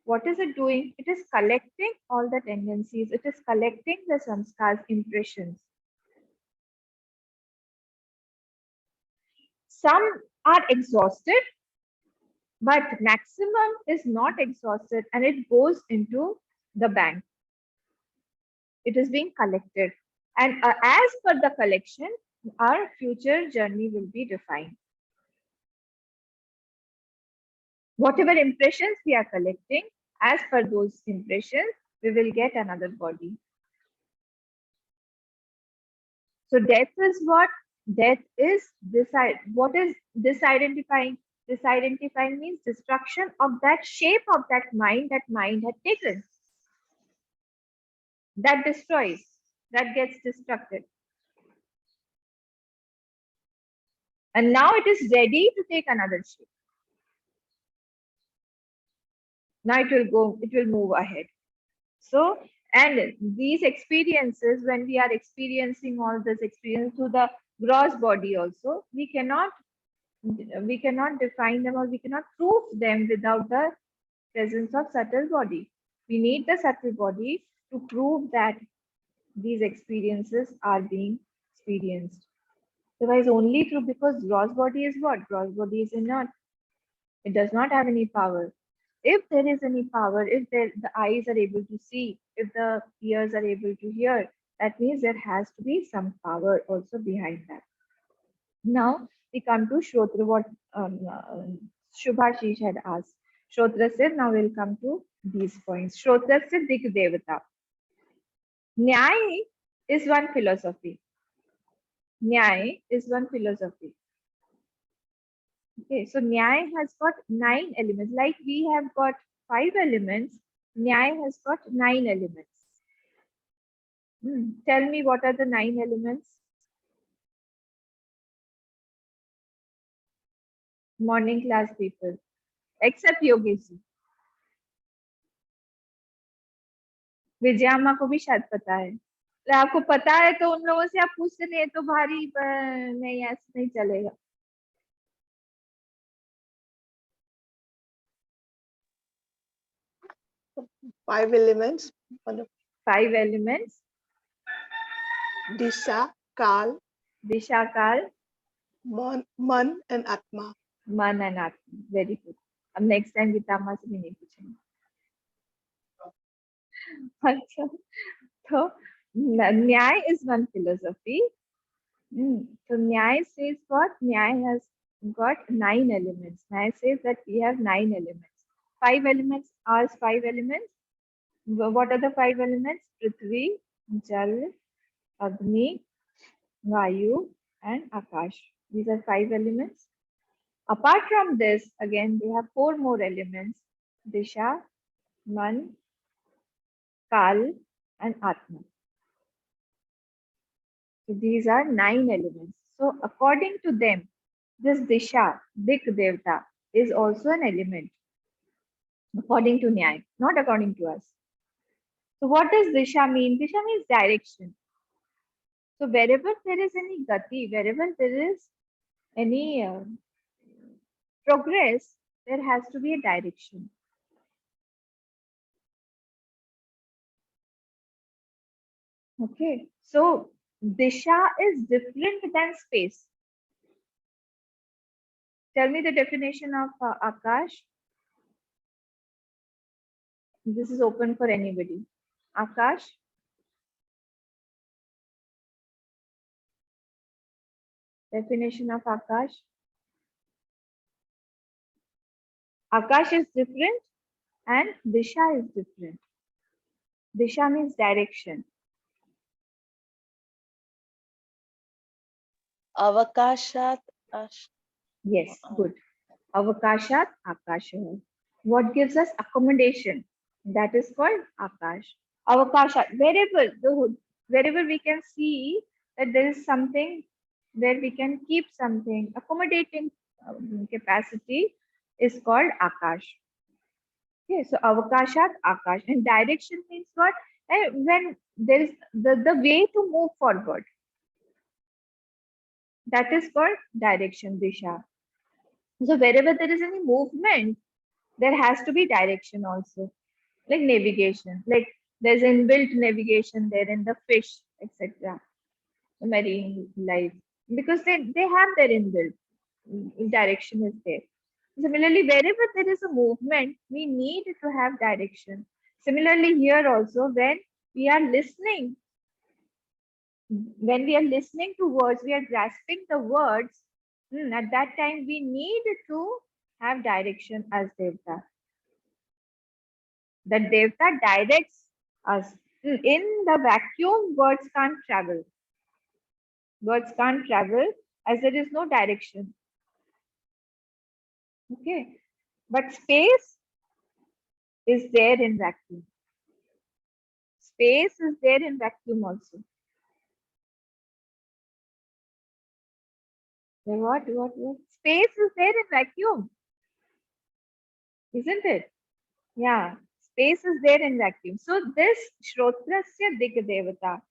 what is it doing? It is collecting all the tendencies, it is collecting the samskars, impressions. Some are exhausted, but maximum is not exhausted and it goes into the bank. It is being collected. And as per the collection, our future journey will be defined. Whatever impressions we are collecting, as per those impressions, we will get another body. So death is what? Death is what is disidentifying? Disidentifying means destruction of that shape of that mind had taken. That destroys, that gets destructed. And now it is ready to take another shape. Now it will move ahead. So, and these experiences, when we are experiencing all this experience through the gross body also, we cannot define them or we cannot prove them without the presence of subtle body. We need the subtle body to prove that these experiences are being experienced. Otherwise, only through, because gross body is what? Gross body is inert. It does not have any power. If there is any power, if the eyes are able to see, if the ears are able to hear, that means there has to be some power also behind that. Now we come to Shrotra, what Shubhashish had asked. Shrotra said, now we'll come to these points. Shrotra said, Dik Devata. Nyay is one philosophy. Nyay is one philosophy. Okay, so Nyay has got 9 elements. Like we have got 5 elements, Nyay has got 9 elements. Tell me, what are the 9 elements? Morning class people, except Yogesh ji. विजयामा को भी शायद पता है, तो आपको पता है तो उन लोगों से आप पूछते नहीं है तो भारी नहीं, ऐसे नहीं चलेगा. Five elements. 5 elements. Disha, Kal, Disha, Kal, Man and Atma. Man and Atma. Very good. अब next time वितामा से भी नहीं पूछेंगे. अच्छा, तो Nyay is one philosophy. So Nyay says what? Nyay has got 9 elements. Nyay says that we have 9 elements. 5 elements are 5 elements. What are the 5 elements? Prithvi, Jal, Agni, Vayu, and Akash. These are 5 elements. Apart from this, again, they have 4 more elements: Disha, Man, Kal, and Atma. So these are 9 elements. So according to them, this Disha, Dik Devta, is also an element, according to Nyaya, not according to us. So what does Disha mean? Disha means direction. So wherever there is any gati, wherever there is any progress, there has to be a direction. Okay, so Disha is different than space. Tell me the definition of Akash. This is open for anybody. Akash. Definition of Akash. Akash is different and Disha is different. Disha means direction. Avakashat Yes, good. Avakashat Akasha. What gives us accommodation? That is called Akash. Avakashat, wherever we can see that there is something where we can keep something, accommodating capacity is called Akash. Okay, so Avakashat Akash. And direction means what? When there is the way to move forward. That is called direction, Disha. So wherever there is any movement, there has to be direction also, like navigation. Like there's inbuilt navigation there in the fish, etc. The marine life, because they have their inbuilt direction is there. Similarly, wherever there is a movement, we need to have direction. Similarly, here also, when we are listening, to words, we are grasping the words. At that time, we need to have direction as Devta. The Devta directs us. In the vacuum, words can't travel. Words can't travel as there is no direction. Okay. But space is there in vacuum. Space is there in vacuum also. What? Space is there in vacuum. Isn't it? Yeah. Space is there in vacuum. So this Shrotrasya Dikdevata.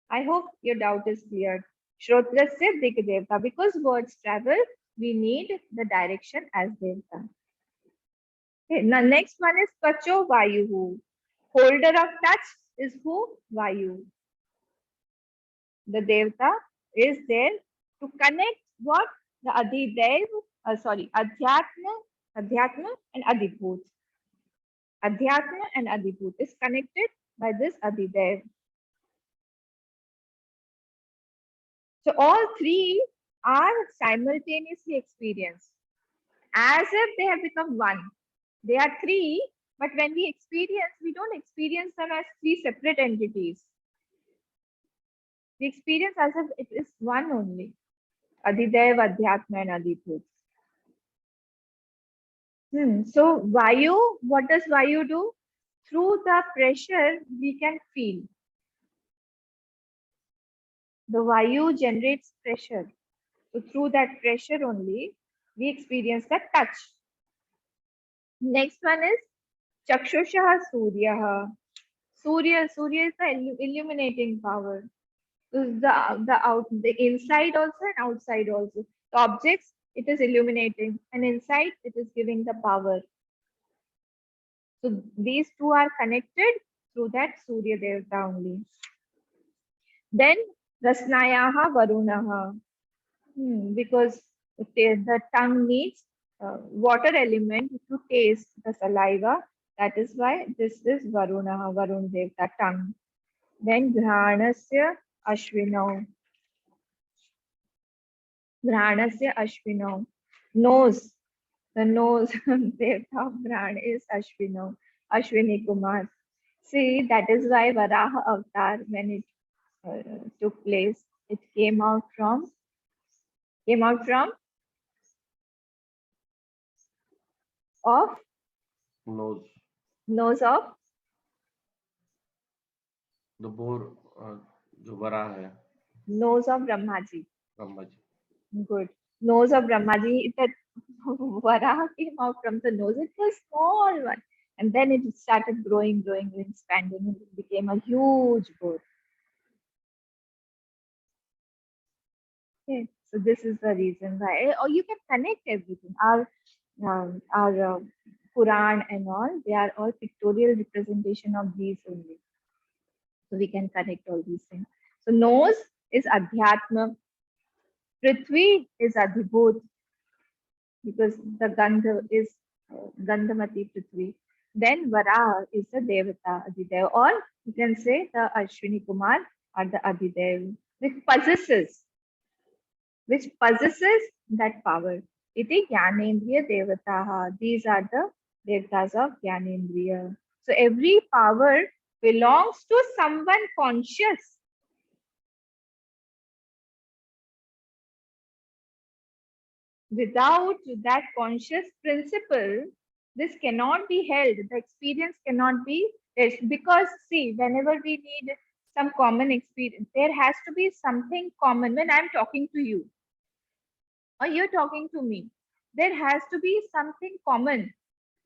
I hope your doubt is clear. Shrotrasya Dikdevata. Because words travel, we need the direction as Devta. Okay. Now next one is Pacho Vayuhu. Holder of touch is who? Vayu. The Devta is there to connect what? The Adhidev, Adhyatma and Adhibhut. Adhyatma and Adhibhut is connected by this Adhidev. So all three are simultaneously experienced as if they have become one. They are three, but when we experience, we don't experience them as three separate entities. We experience as if it is one only. Adhidev, Adhyatma and Adhibhut. So Vayu, what does Vayu do? Through the pressure, we can feel. The Vayu generates pressure. So through that pressure only, we experience the touch. Next one is Chakshusha Surya. Surya is the illuminating power. So the inside also and outside also. The objects, it is illuminating, and inside it is giving the power. So these two are connected through that Surya Devta only. Then Rasnayaha Varunaha. Because the tongue needs water element to taste the saliva. That is why this is Varunaha, Varun Devta, tongue. Then Granasya Ashwino. Granasya Ashwino. Nose. The nose Devta of Gran is Ashwino. Ashwini Kumar. See, that is why Varaha Avatar, when it took place, it came out from of nose of the boar जो वराह है nose of Brahmaji. Brahma ji Good. Nose of Brahmaji. That Varaha came out from the nose. It was small one. And then it started growing, expanding, and it became a huge boat. Okay. So this is the reason why. Or you can connect everything. Our Quran and all, they are all pictorial representation of these only. So we can connect all these things. So nose is Adhyatma. Prithvi is Adhibhut, because the Gandha is Gandhamati Prithvi. Then Varaha is the Devata Adidev, or you can say the Ashwini Kumar or the Adidev, which possesses that power. Iti Jnanendriya Devataha. These are the Devtas of Jnanendriya. So every power belongs to someone conscious. Without that conscious principle, this cannot be held. The experience cannot be, because see, whenever we need some common experience, there has to be something common. When I'm talking to you or you're talking to me, there has to be something common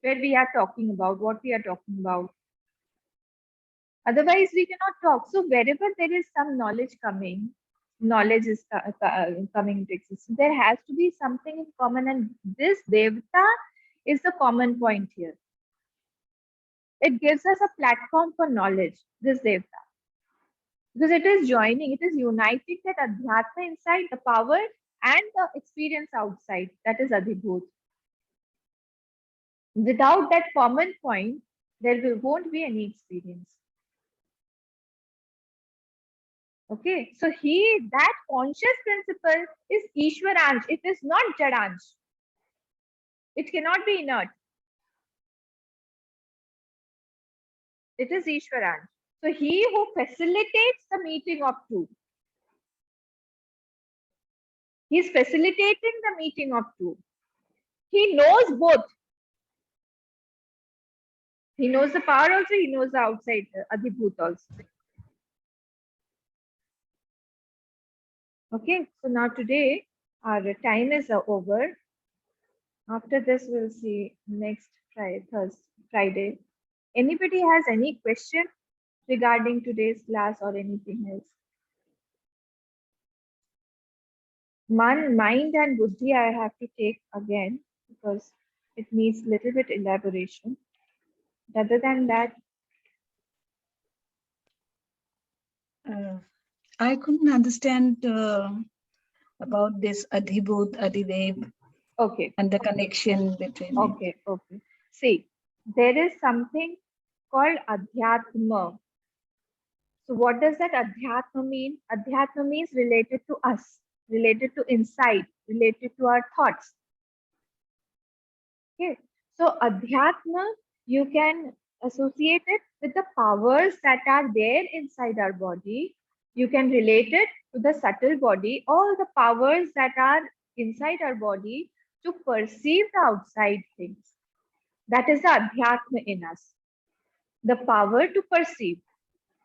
where we are talking about, what we are talking about. Otherwise, we cannot talk. So wherever there is some knowledge is coming into existence. There has to be something in common, and this Devta is the common point here. It gives us a platform for knowledge, this Devta. Because it is joining, it is uniting that Adhyatma inside, the power, and the experience outside, that is Adhibhut. Without that common point, there won't be any experience. Okay, so that conscious principle is Ishwaransh. It is not Jadansh. It cannot be inert. It is Ishwaransh. So he who facilitates the meeting of two. He is facilitating the meeting of two. He knows both. He knows the power also, he knows the outside, Adhibhut also. Okay, so now today our time is over. After this, we'll see next Friday. Anybody has any question regarding today's class or anything else? Mind and buddhi I have to take again because it needs little bit elaboration. Other than that, I couldn't understand about this Adhibhut, Adidev, okay, and the connection between it. okay. See, there is something called Adhyatma. So what does that Adhyatma mean? Adhyatma means related to us, related to insight, related to our thoughts. Okay, so Adhyatma, you can associate it with the powers that are there inside our body. You can relate it to the subtle body, all the powers that are inside our body to perceive the outside things. That is the Adhyatma in us. The power to perceive.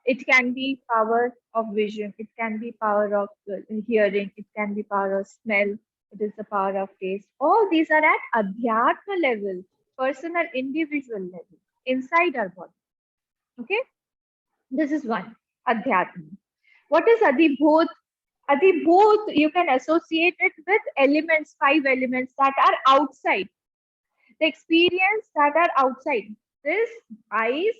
It can be power of vision, it can be power of hearing, it can be power of smell, it is the power of taste. All these are at Adhyatma level, personal, individual level, inside our body. Okay, this is one, Adhyatma. What is Adhibhut? Adhibhut, you can associate it with elements, 5 elements that are outside. The experience that are outside. This eyes.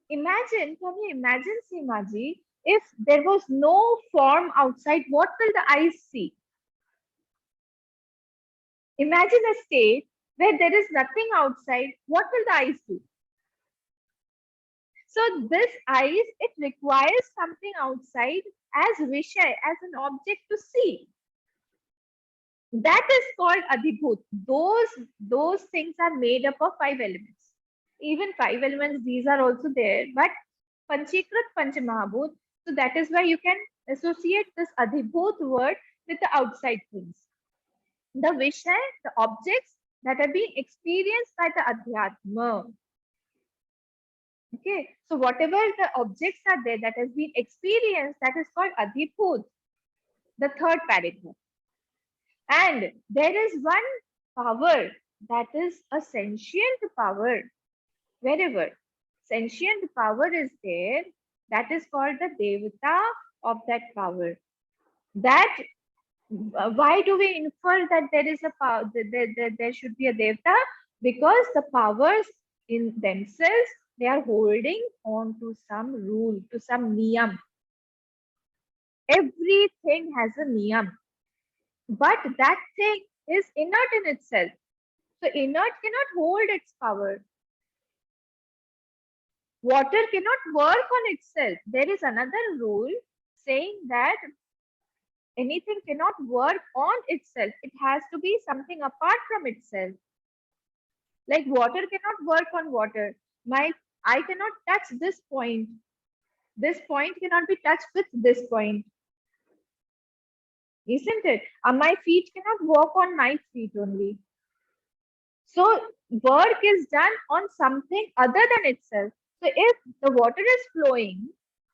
Imagine, can you imagine, Seemaji, if there was no form outside, what will the eyes see? Imagine a state where there is nothing outside, what will the eyes do? So this eyes, it requires something outside as Vishay, as an object to see. That is called Adhibhut. Those things are made up of 5 elements. Even 5 elements, these are also there, but Panchikrit Panchamahabhut. So that is why you can associate this Adhibhut word with the outside things. The Vishay, the objects that are being experienced by the Adhyatma. Okay, so whatever the objects are there that has been experienced, that is called Adhibhut, the third paragraph. And there is one power that is a sentient power. Wherever sentient power is there, that is called the Devata of that power. That why do we infer that there is a power, there should be a Devata? Because the powers in themselves, they are holding on to some rule, to some niyam. Everything has a niyam, but that thing is inert in itself. So inert cannot hold its power. Water cannot work on itself. There is another rule saying that anything cannot work on itself. It has to be something apart from itself. Like water cannot work on water. I cannot touch this point. This point cannot be touched with this point. Isn't it? My feet cannot walk on my feet only. So work is done on something other than itself. So if the water is flowing,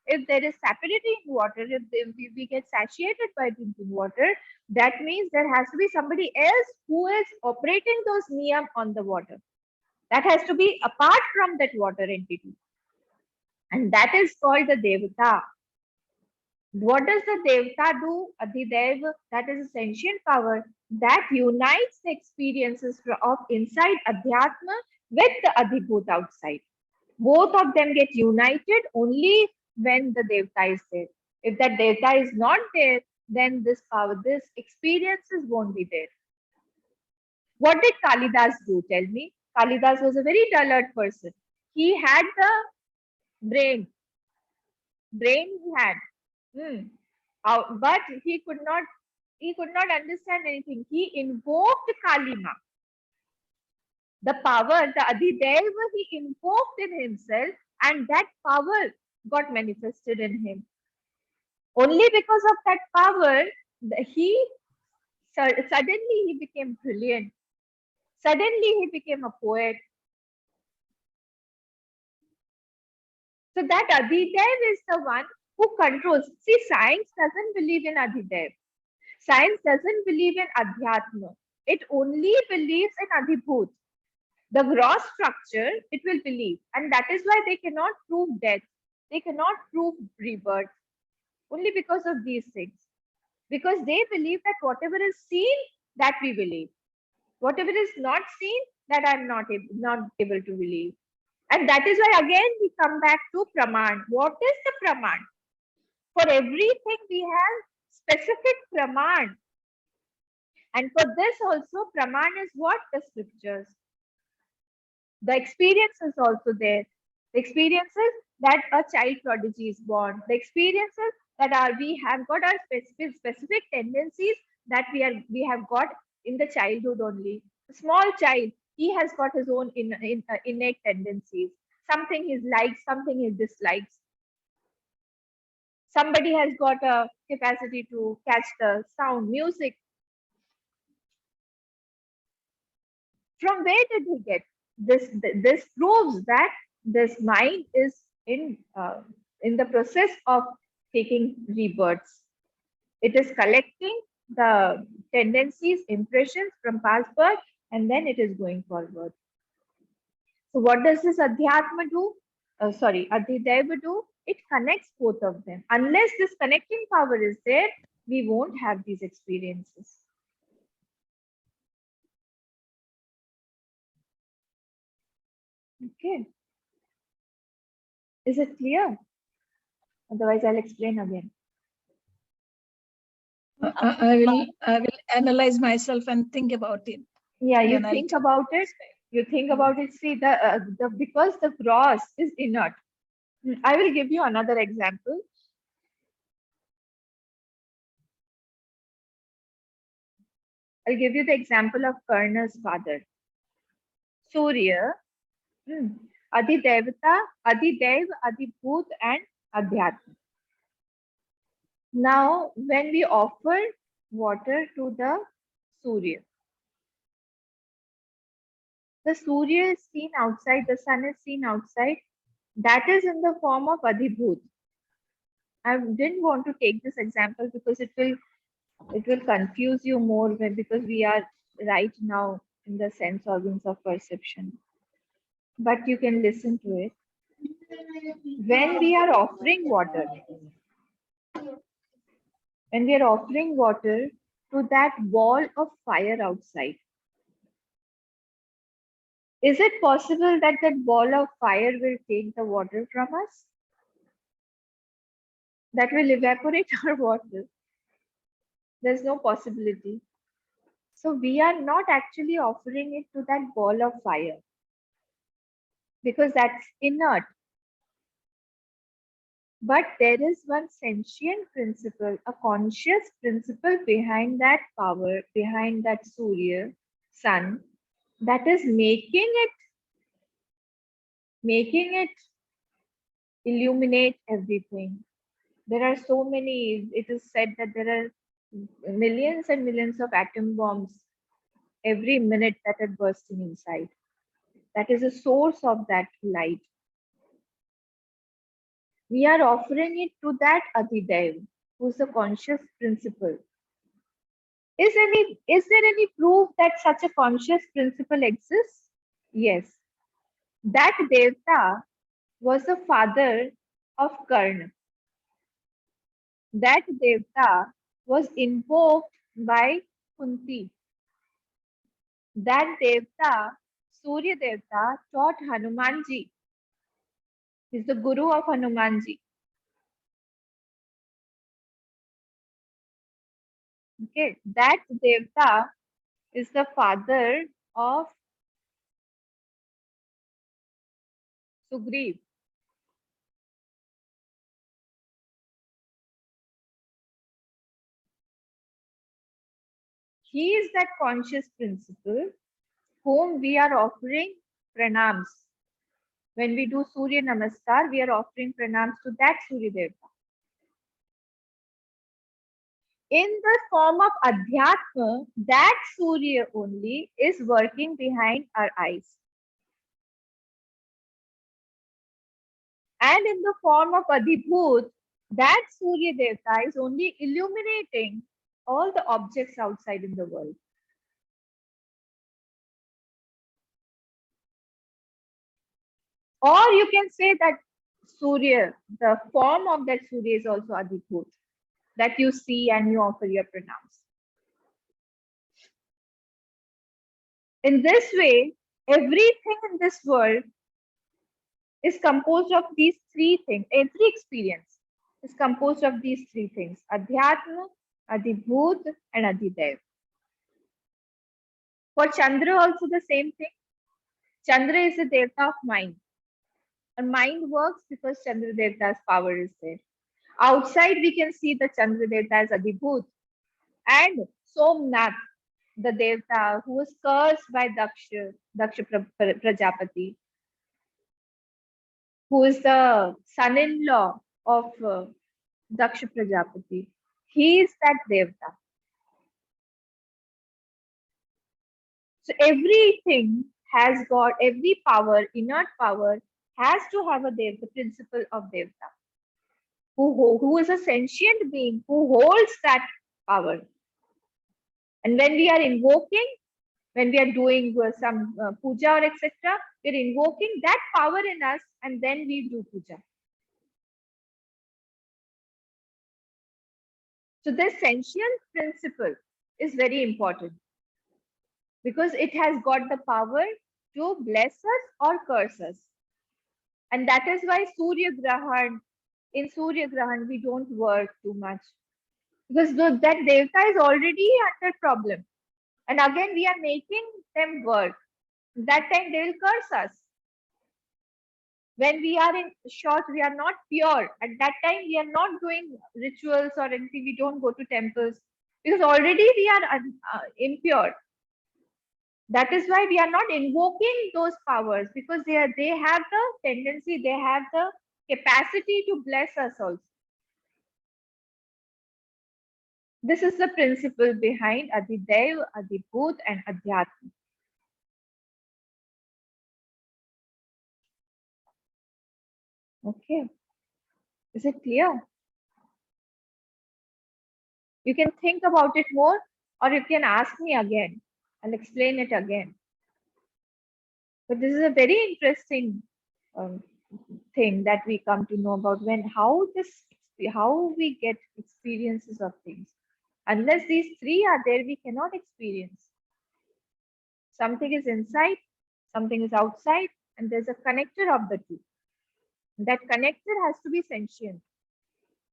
if there is saturity in water, if we get satiated by drinking water, that means there has to be somebody else who is operating those niyam on the water. That has to be apart from that water entity. And that is called the Devata. What does the Devata do? Adhidev, that is a sentient power that unites the experiences of inside Adhyatma with the Adhibhut outside. Both of them get united only when the Devata is there. If that Devata is not there, then this power, this experiences won't be there. What did Kalidas do? Tell me. Kalidas was a very dullard person. He had the brain. Brain he had. But he could not understand anything. He invoked Kalima. The power, the Adhidev, he invoked in himself, and that power got manifested in him. Only because of that power, suddenly he became brilliant. Suddenly he became a poet. So that Adhidev is the one who controls. See, science doesn't believe in Adhidev. Science doesn't believe in Adhyatma. It only believes in Adhibhut. The gross structure, it will believe. And that is why they cannot prove death. They cannot prove rebirth. Only because of these things. Because they believe that whatever is seen, that we believe. Whatever is not seen, that I am not able to believe. And that is why again we come back to Praman. What is the Praman? For everything we have specific Praman. And for this also, Praman is what? The scriptures. The experience is also there. The experiences that a child prodigy is born. The experiences that we have got our specific tendencies that we have got in the childhood only. A small child, he has got his own innate tendencies. Something he likes, something he dislikes. Somebody has got a capacity to catch the sound, music. From where did he get this? This proves that this mind is in the process of taking rebirths. It is collecting the tendencies, impressions from past birth, and then it is going forward. So what does this Adhyatma do? Adhideva do? It connects both of them. Unless this connecting power is there, we won't have these experiences. Okay. Is it clear? Otherwise, I'll explain again. I will analyze myself and think about it. Yeah, you Then I'll think tell. about it. You think about it. See, because the cross is inert. I will give you another example. I'll give you the example of Karna's father. Surya, Adhidevata, Adhidev, Adhibhut, and Adhyatma. Now, when we offer water to the Surya, The Surya is seen outside, the sun is seen outside. That is in the form of Adhibhut. I didn't want to take this example because it will confuse you more because we are right now in the sense organs of perception. But you can listen to it. When we are offering water, to that wall of fire outside, is it possible that that ball of fire will take the water from us? That will evaporate our water. There's no possibility. So we are not actually offering it to that ball of fire because that's inert. But there is one sentient principle, a conscious principle behind that power, behind that Surya, sun, that is making it illuminate everything. There are so many, it is said that there are millions and millions of atom bombs every minute that are bursting inside. That is the source of that light. We are offering it to that Adidev, who is the conscious principle. Is there any proof that such a conscious principle exists? Yes. That Devta was the father of Karna. That Devta was invoked by Kunti. That Devta, Surya Devta, taught Hanumanji. He's the guru of Hanumanji. Okay, that Devta is the father of Sugriv. He is that conscious principle whom we are offering pranams. When we do Surya Namaskar, we are offering pranams to that Surya Devta. In the form of Adhyatma, that Surya only is working behind our eyes. And in the form of Adhibhut, that Surya Devta is only illuminating all the objects outside in the world. Or you can say that Surya, the form of that Surya is also Adhibhut, that you see and you offer your pranams. In this way, everything in this world is composed of these three things. Every experience is composed of these three things: Adhyatma, Adhibhut, and Adhidev. For Chandra, also the same thing. Chandra is the Devta of mind. And mind works because Chandra Devta's power is there. Outside, we can see the Chandra Devta as Adhibhut. And Somnath, the Devta who was cursed by Daksha Prajapati, who is the son-in-law of Daksha Prajapati. He is that Devta. So everything has got, every power, inert power, has to have a Devta, the principle of Devta, who is a sentient being, who holds that power. And when we are invoking, when we are doing some puja or etc., we are invoking that power in us and then we do puja. So this sentient principle is very important because it has got the power to bless us or curse us. And that is why in Surya Grahan, we don't work too much because that Devta is already under problem. And again, we are making them work. That time they will curse us. When we are in short, we are not pure. At that time, we are not doing rituals or anything. We don't go to temples because already we are impure. That is why we are not invoking those powers because they have the tendency, they have the capacity to bless us also. This is the principle behind Adidev, Adibhut, and Adhyatma. Okay. Is it clear? You can think about it more, or you can ask me again. I'll explain it again. But this is a very interesting um, thing that we come to know about how we get experiences of things. Unless these three are there, we cannot experience. Something is inside, something is outside, and there's a connector of the two. That connector has to be sentient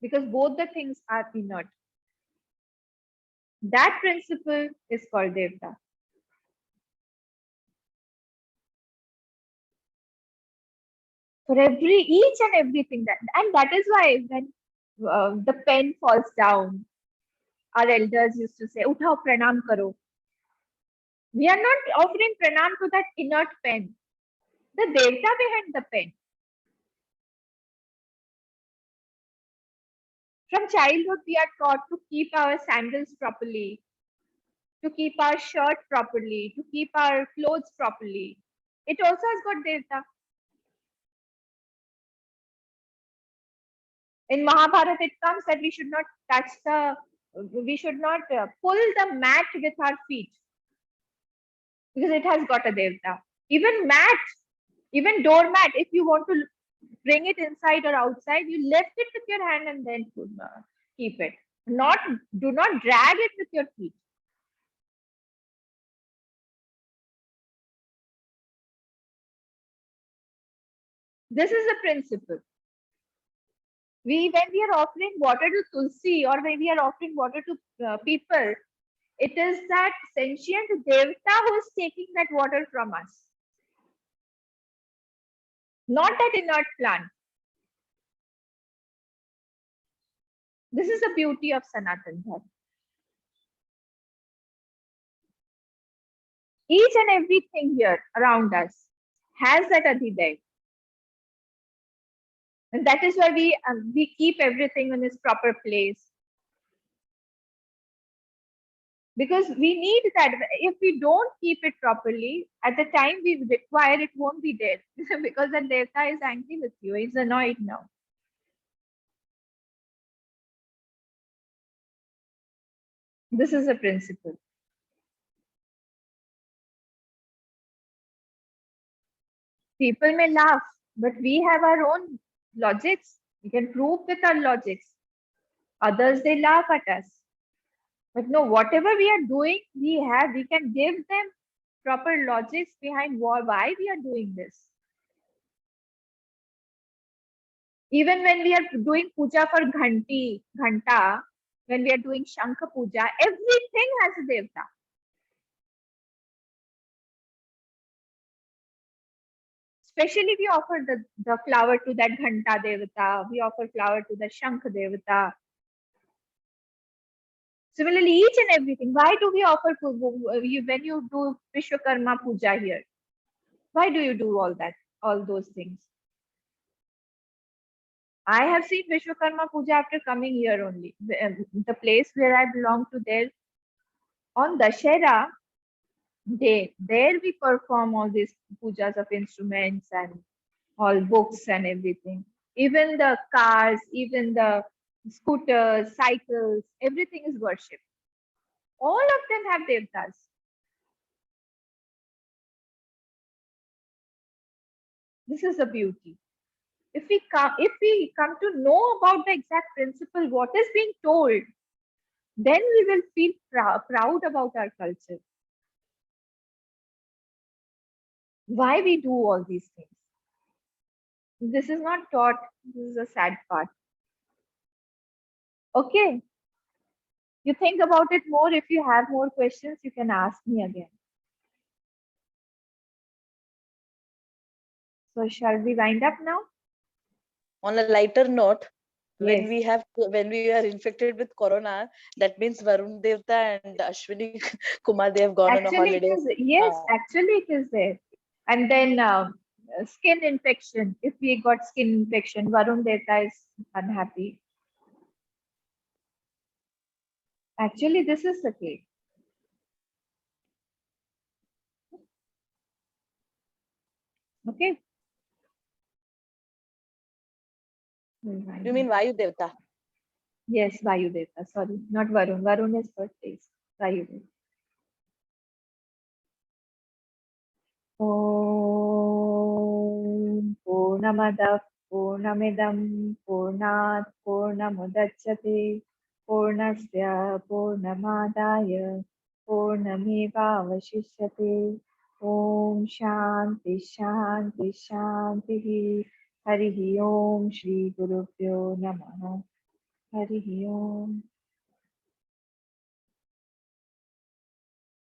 because both the things are inert. That principle is called Devda. For each and everything that is why when the pen falls down, our elders used to say, "Uthao pranam karo." We are not offering pranam to that inert pen, the devta behind the pen. From childhood, we are taught to keep our sandals properly, to keep our shirt properly, to keep our clothes properly. It also has got devta. In Mahabharata, it comes that we should not pull the mat with our feet because it has got a devta. Even mat, even doormat, if you want to bring it inside or outside, you lift it with your hand and then keep it. Do not drag it with your feet. This is the principle. When we are offering water to Tulsi or when we are offering water to people, it is that sentient devta who is taking that water from us, not that inert plant. This is the beauty of Sanatan Dharma. Each and everything here around us has that Adhidev. And that is why we keep everything in its proper place. Because we need that. If we don't keep it properly, at the time we require, it won't be there. Because the devta is angry with you. He's annoyed now. This is the principle. People may laugh, but we have our own logics. We can prove with our logics. Others, they laugh at us. But no, whatever we are doing, we can give them proper logics behind why we are doing this. Even when we are doing puja for ghanta, when we are doing shankha puja, everything has a devta. Especially we offer the flower to that ghanta devata, we offer flower to the shankha devata. Similarly, each and everything. Why do we offer when you do Vishwakarma puja here? Why do you do all those things? I have seen Vishwakarma puja after coming here only. The place where I belong to there, on Dashera day, there we perform all these pujas of instruments and all books and everything. Even the cars, even the scooters, cycles, everything is worship. All of them have devtas. This is the beauty. If we come to know about the exact principle, what is being told, then we will feel proud about our culture. Why we do all these things? This is not taught. This is a sad part. Okay. You think about it more. If you have more questions, you can ask me again. So shall we wind up now? On a lighter note, Yes. when we are infected with corona, that means Varun Devta and Ashwini Kumar, they have gone on a Actually, holiday. actually it is there. And then skin infection. If we got skin infection, Varun Devta is unhappy. Actually, this is the case. Okay. You mean Vayu Devta? Yes, Vayu Devta. Sorry, not Varun. Varun is birthdays. Vayu Devta. Om Purnamadav Purnamidam Purnat Purnamudachyate Purnasya Purnamadaya Purnamevavashishyate Om Shanti Shanti Shanti Harihi Om Shri Gurubhyo Namaha Harihi Om